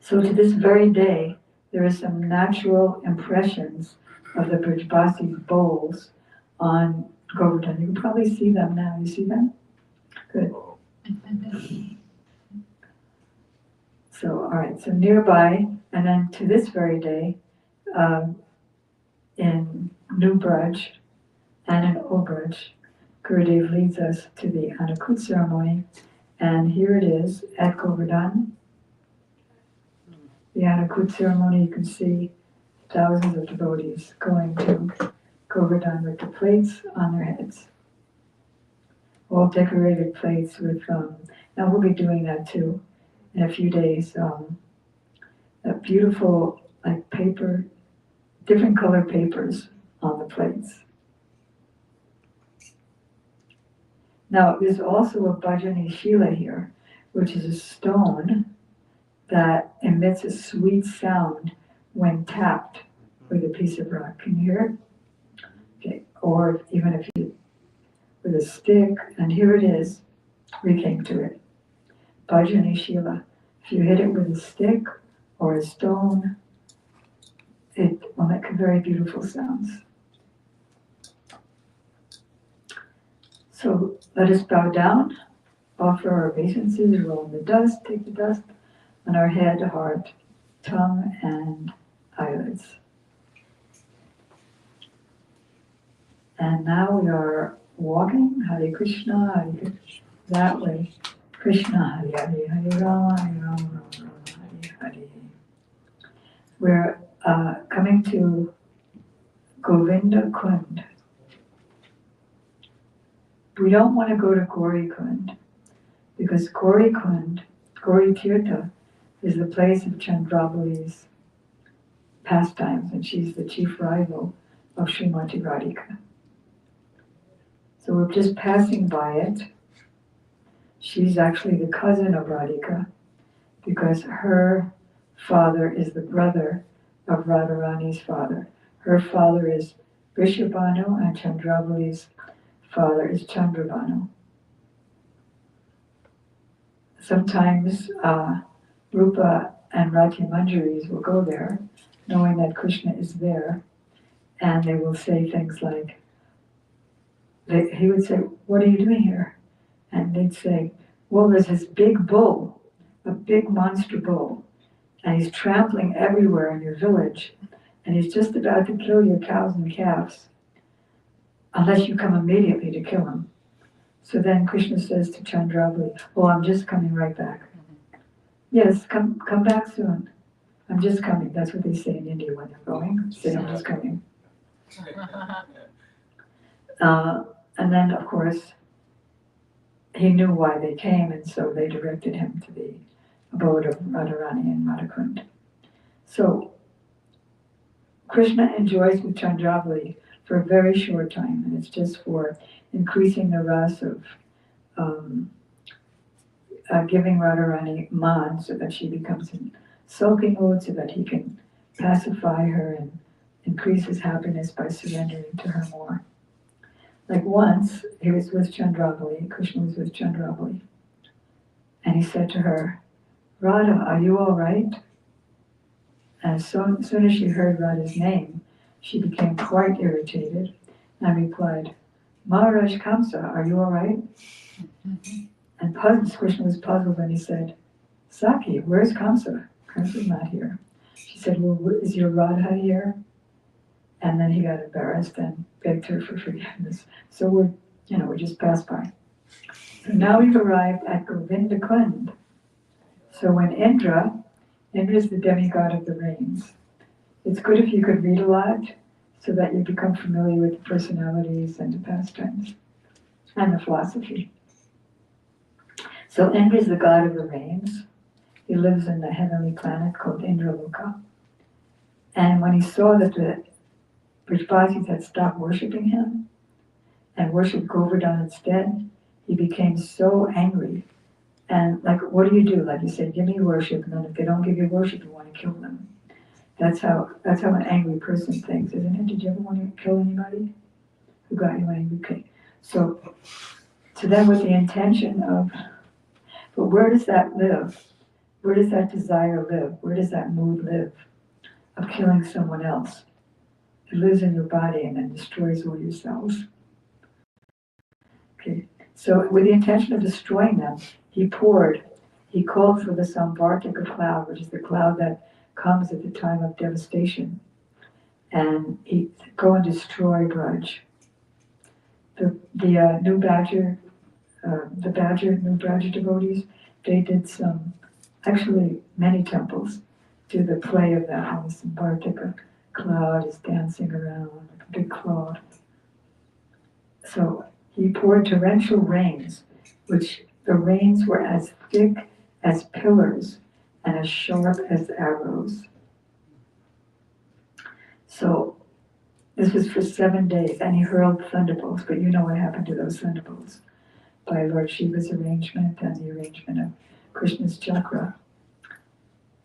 So to this very day, there are some natural impressions of the Brajbasis bowls on Govardhan. You can probably see them now. You see them? Good. So, all right, so nearby, and then to this very day, in New Braj and in Old Braj, Gurudev leads us to the Anakut ceremony, and here it is at Govardhan. The Anakut ceremony, you can see thousands of devotees going to Govardhan with the plates on their heads. All decorated plates with, now we'll be doing that too in a few days, beautiful like paper, different color papers on the plates. Now there's also a Bhajani Shila here, which is a stone that emits a sweet sound when tapped with a piece of rock. Can you hear it? Okay. Or even if you, with a stick, and here it is, we came to it. Bhajani Shila. If you hit it with a stick or a stone, it will make very beautiful sounds. So let us bow down, offer our obeisances, roll in the dust, take the dust on our head, heart, tongue, and eyelids. And now we are walking, Hare Krishna, that way, Krishna, Hare Hare, Hare Rama, Hare Rama, Rama Rama, Hare Hare. We're coming to Govinda Kund. We don't want to go to Gauri Kund because Gauri Kund, Gauri Tirtha, is the place of Chandravali's pastimes, and she's the chief rival of Srimati Radhika. So we're just passing by it. She's actually the cousin of Radhika because her father is the brother of Radharani's father. Her father is Vrishabhanu and Chandravali's father is Chandrabhanu. Sometimes Rupa and Rati Manjaris will go there knowing that Krishna is there, and they will say things like, he would say, "What are you doing here?" And they'd say, "Well, there's this big bull, a big monster bull, and he's trampling everywhere in your village, and he's just about to kill your cows and calves, unless you come immediately to kill him." So then Krishna says to Chandravali, "Oh, I'm just coming right back." "Yes, come back soon. I'm just coming." That's what they say in India when they're going. Say, "I'm just coming." And then, of course, he knew why they came, and so they directed him to the abode of Radharani and Radhakund. So Krishna enjoys with Chandravali for a very short time, and it's just for increasing the ras of giving Radharani man so that she becomes in sulking mood, so that he can pacify her and increase his happiness by surrendering to her more. Like once, he was with Chandravali, Krishna was with Chandravali, and he said to her, "Radha, are you all right?" And as soon as she heard Radha's name, she became quite irritated and replied, "Maharaj Kamsa, are you all right?" And Krishna was puzzled and he said, "Saki, where's Kamsa? Kamsa's not here." She said, "Well, is your Radha here?" And then he got embarrassed and begged her for forgiveness. So we just passed by. So now we've arrived at Govinda Kund. So when Indra is the demigod of the rains. It's good if you could read a lot so that you become familiar with the personalities and the pastimes and the philosophy. So Indra is the god of the rains. He lives in the heavenly planet called Indraloka. And when he saw that the Brajbasis had stopped worshipping him and worshipped Govardhan instead, he became so angry. And like, what do? Like you said, give me worship, and then if they don't give you worship, you want to kill them. That's how an angry person thinks, isn't it? Did you ever want to kill anybody who got you angry? Okay. So then with the intention of, but where does that live? Where does that desire live? Where does that mood live of killing someone else? It lives in your body and then destroys all your cells. Okay. So with the intention of destroying them, he called for the Samvartika cloud, which is the cloud that comes at the time of devastation, and he go and destroy Braj. The New Badger devotees, they did many temples to the play of that. And the Samvartika cloud is dancing around like a big cloud. So he poured torrential rains, which the rains were as thick as pillars and as sharp as arrows. So this was for 7 days, and he hurled thunderbolts, but you know what happened to those thunderbolts by Lord Shiva's arrangement and the arrangement of Krishna's chakra.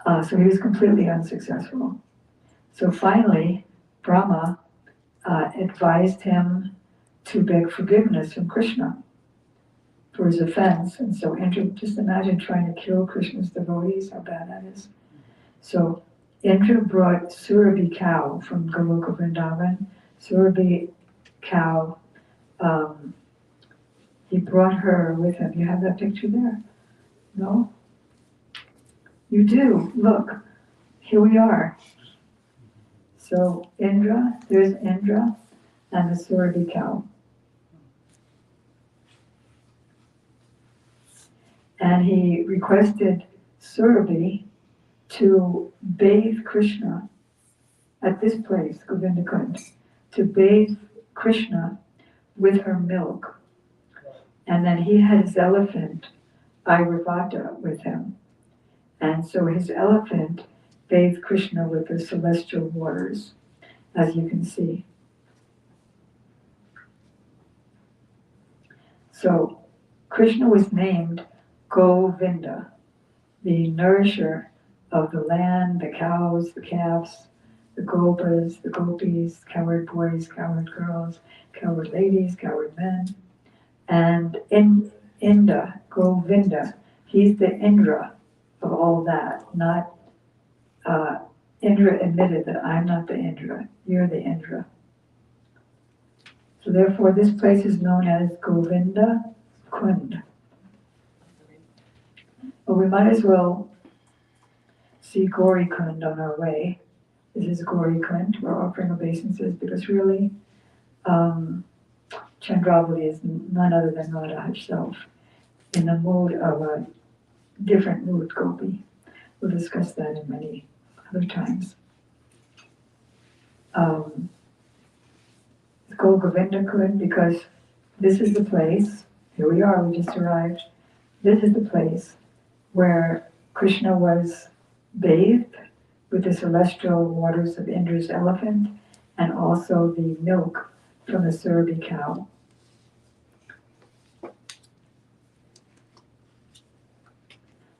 So he was completely unsuccessful. So finally, Brahma advised him to beg forgiveness from Krishna for his offense. And so Indra, just imagine trying to kill Krishna's devotees, how bad that is. So Indra brought Surabhi cow from Goloka Vrindavan. Surabhi cow, he brought her with him. You have that picture there? No? You do. Look, here we are. So there's Indra and the Surabhi cow. and he requested Surabhi to bathe Krishna at this place, Govindakund, to bathe Krishna with her milk. And then he had his elephant, Airavata, with him. And so his elephant bathed Krishna with the celestial waters, as you can see. So Krishna was named Govinda, the nourisher of the land, the cows, the calves, the gopas, the gopis, cowherd boys, cowherd girls, cowherd ladies, cowherd men. And in Inda, Govinda, he's the Indra of all that, not Indra admitted that I'm not the Indra, you're the Indra. So therefore this place is known as Govinda Kund. But we might as well see Gauri Kund on our way. This is Gauri Kund. We're offering obeisances because really Chandravali is none other than Radha herself in the mood of a different mood gopi. We'll discuss that in many other times. It's called Govinda Kund because this is the place, here we are, we just arrived, this is the place where Krishna was bathed with the celestial waters of Indra's elephant and also the milk from the Surabhi cow.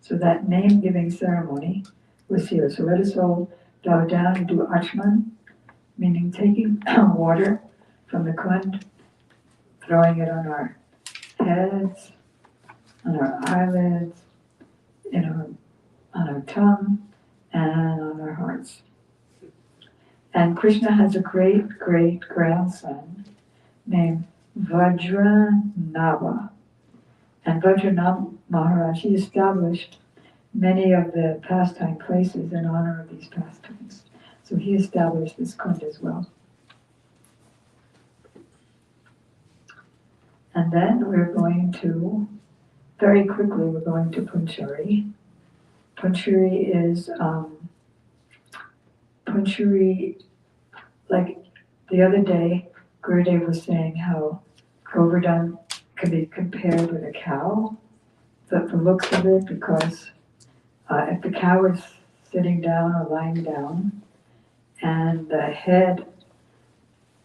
So that name-giving ceremony was here. So let us all bow down and do Achman, meaning taking water from the kund, throwing it on our heads, on our eyelids, on our tongue, and on our hearts. And Krishna has a great-great-grandson named Vajranava. And Vajranava Maharaj, he established many of the pastime places in honor of these pastimes. So he established this kund as well. And then we're going to, very quickly, we're going to Punchari. Punchari is, like the other day, Gurudev was saying how Govardhan can be compared with a cow, the looks of it, because if the cow is sitting down or lying down, and the head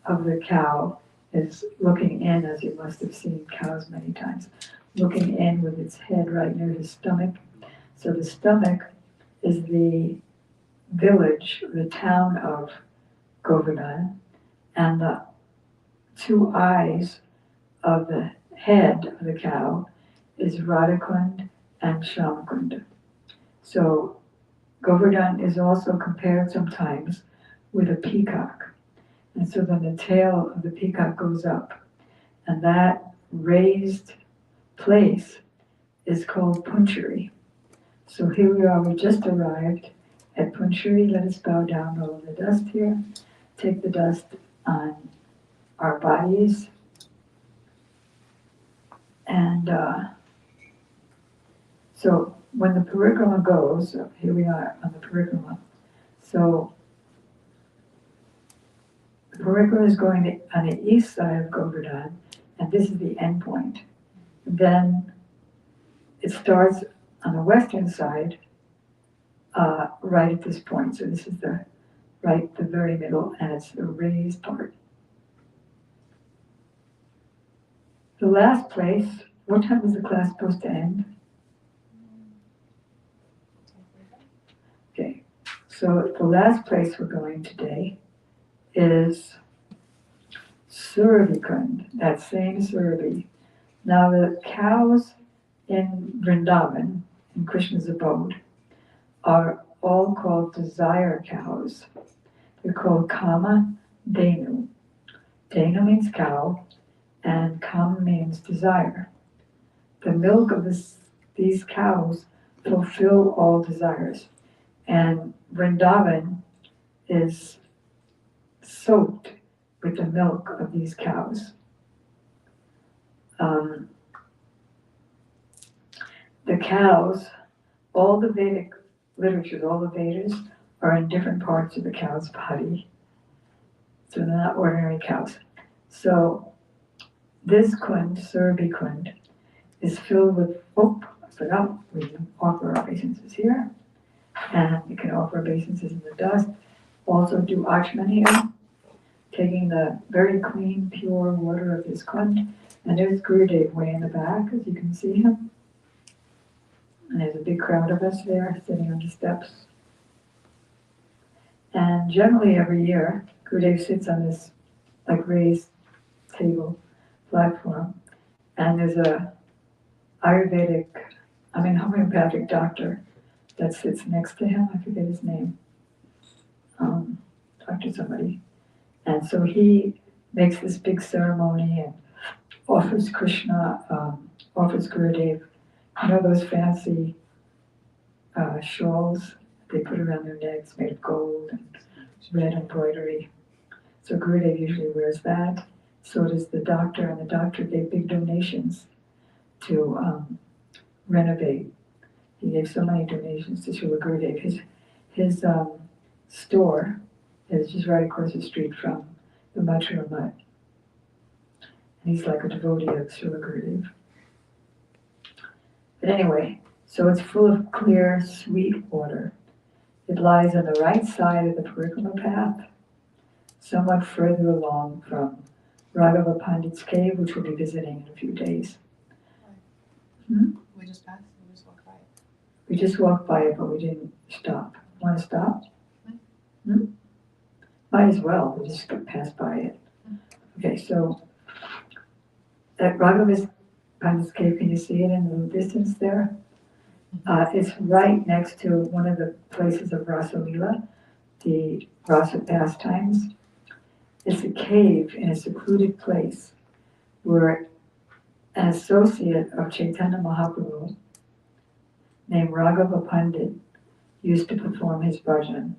of the cow is looking in, as you must have seen cows many times, looking in with its head right near his stomach. So the stomach is the village, the town of Govardhan, and the two eyes of the head of the cow is Radhakund and Shyamkund. So Govardhan is also compared sometimes with a peacock. And so then the tail of the peacock goes up. And that raised place is called Punchari. So here we are, we just arrived at Punchari. Let us bow down all the dust here. Take the dust on our bodies. And so when the parikrama goes, here we are on the parikrama. So the parikrama is going on the east side of Govardhan, and this is the end point. Then it starts on the western side, right at this point. So this is the very middle, and it's the raised part. The last place, what time is the class supposed to end? Okay, so the last place we're going today is Surabhikund, that same Surabhi. Now the cows in Vrindavan, in Krishna's abode, are all called desire cows. They're called Kama Denu. Denu means cow, and Kama means desire. The milk of these cows fulfill all desires. And Vrindavan is soaked with the milk of these cows. the cows, all the Vedic literatures, all the Vedas are in different parts of the cow's body. So they're not ordinary cows. So this kund, Surabhi Kund, is filled with, I forgot, we can offer obeisances here, and we can offer obeisances in the dust. Also do achman here, taking the very clean, pure water of this kund. And there's Gurudev way in the back, as you can see him. And there's a big crowd of us there, sitting on the steps. And generally every year, Gurudev sits on this like raised table platform, and there's a homeopathic doctor that sits next to him. I forget his name. Dr. somebody. And so he makes this big ceremony and offers Krishna, offers Gurudev, you know those fancy shawls they put around their necks made of gold and red embroidery. So Gurudev usually wears that. So does the doctor, and the doctor gave big donations to renovate. He gave so many donations to Srila Gurudev. His store is just right across the street from the Mathura Mutt. And he's like a devotee of Srila Gurudev. But anyway, so it's full of clear, sweet water. It lies on the right side of the Parikrama path, somewhat further along from Raghava Pandit's cave, which we'll be visiting in a few days. We just passed, we just walked by it. We just walked by it, but we didn't stop. Want to stop? Might as well, we just passed by it. Okay, so at Raghava Pandit's cave, can you see it in the distance there? It's right next to one of the places of Rasa Lila, the Rasa pastimes. It's a cave in a secluded place where an associate of Chaitanya Mahaprabhu named Raghava Pandit used to perform his bhajan.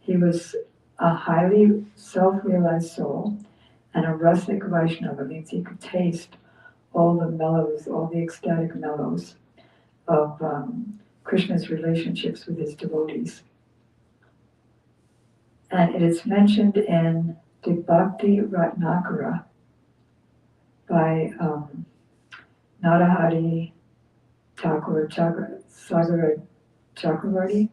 He was a highly self-realized soul and a rustic Vaishnava, means he could taste all the mellows, all the ecstatic mellows of Krishna's relationships with his devotees. And it is mentioned in the Bhakti Ratnakara by Narahari Thakur Sagara Chakravarti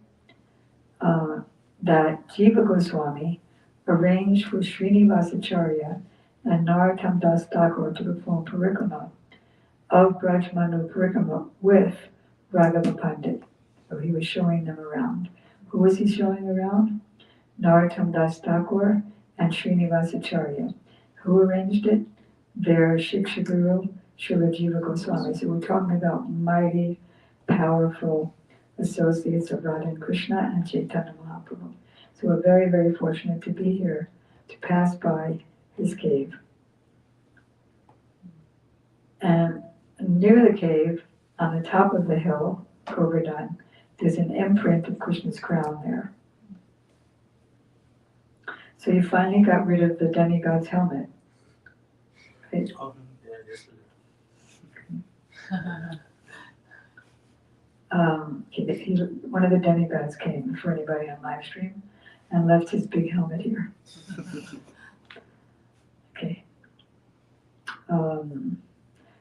that Jiva Goswami arranged for Srinivasacharya and Narottam Das Thakur to perform parikrama of Vraja Mandala Parikrama with Raghava Pandit. So he was showing them around. Who was he showing around? Narottam Das Thakur and Srinivasacharya. Who arranged it? Their Shiksha Guru, Srila Jiva Goswami. So we're talking about mighty, powerful associates of Radha and Krishna and Chaitanya Mahaprabhu. So we're very, very fortunate to be here, to pass by his cave. And near the cave, on the top of the hill, Govardhan, there's an imprint of Krishna's crown there. So you finally got rid of the demigod's helmet. Right? One of the demigods came for anybody on live stream and left his big helmet here. Okay.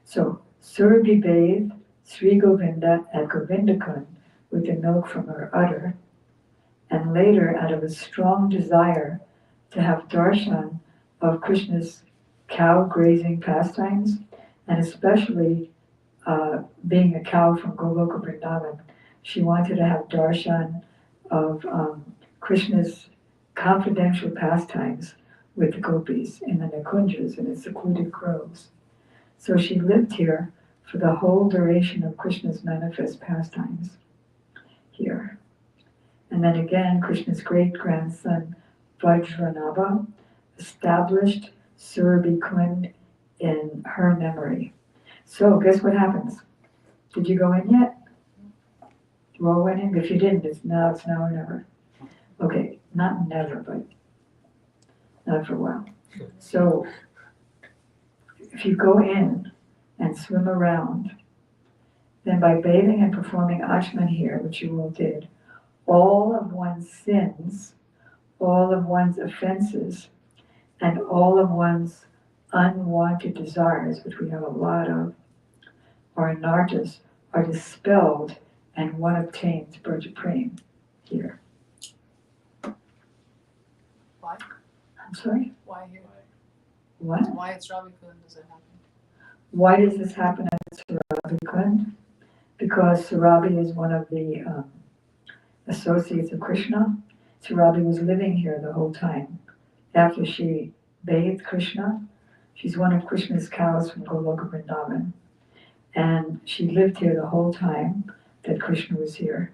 So Surabhi bathed Sri Govinda at Govindakund with the milk from her udder, and later, out of a strong desire to have darshan of Krishna's cow grazing pastimes, and especially being a cow from Goloka Vrindavan, she wanted to have darshan of Krishna's confidential pastimes with the gopis in the Nikunjas, in the secluded groves. So she lived here for the whole duration of Krishna's manifest pastimes here. And then again, Krishna's great-grandson, Vajranabha, established Surabhi Kund in her memory. So guess what happens? Did you go in yet? You all went in? If you didn't, it's now or never. Okay, not never, but not for a while. So if you go in and swim around, then by bathing and performing Ashman here, which you all did, all of one's sins, all of one's offenses, and all of one's unwanted desires, which we have a lot of, or anartas, are dispelled, and one obtains Vraja Prem here. Why? I'm sorry? Why here? What? Why at Sravikund does it happen? Why does this happen at Surabhi? Because Surabhi is one of the associates of Krishna. Surabhi was living here the whole time. After she bathed Krishna, she's one of Krishna's cows from Goloka Vrindavan. And she lived here the whole time that Krishna was here.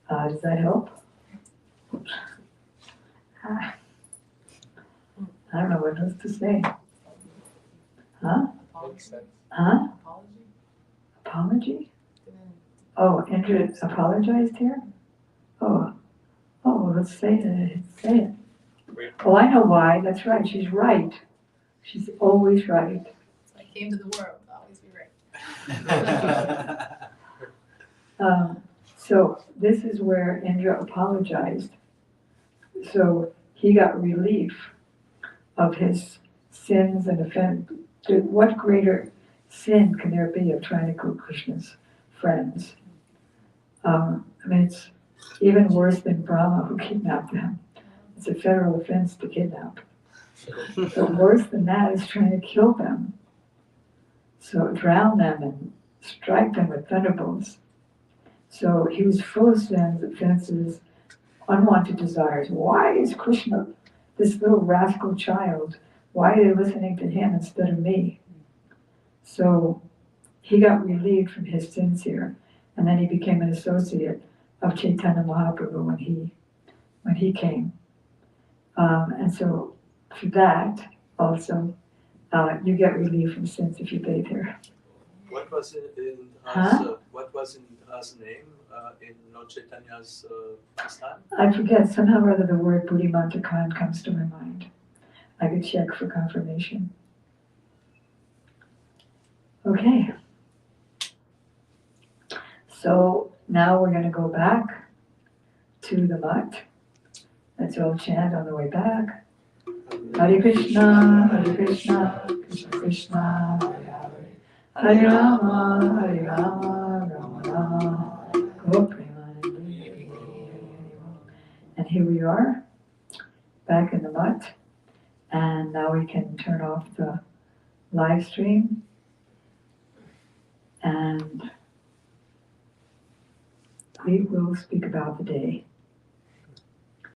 Does that help? I don't know what else to say. Huh? Makes sense. Huh? Apology? Apology? Didn't- Oh, Indra apologized here? Oh, well, let's say it. Say it. Wait. Oh, I know why. That's right. She's right. She's always right. I came to the world, I'll always be right. So this is where Indra apologized. So he got relief of his sins and offense. What greater sin can there be of trying to kill Krishna's friends? I mean, it's even worse than Brahma who kidnapped them. It's a federal offense to kidnap. So worse than that is trying to kill them. So drown them and strike them with thunderbolts. So he was full of sins, offenses, unwanted desires. Why is Krishna, this little rascal child, why are they listening to him instead of me? So he got relieved from his sins here, and then he became an associate of Chaitanya Mahaprabhu when he came. And so for that also, you get relief from sins if you bathe here. What was in Huh? what was in us name in Lord Chaitanya's time? I forget, somehow or other the word Buddhimanta Khan comes to my mind. I could check for confirmation. Okay. So now we're going to go back to the mutt. Let's all chant on the way back. Hare Krishna, Hare Krishna, Krishna Krishna, Hare Hare, Hare Rama, Hare Rama, Rama Rama, Hare Premanande. And here we are, back in the mutt. And now we can turn off the live stream. And we will speak about the day.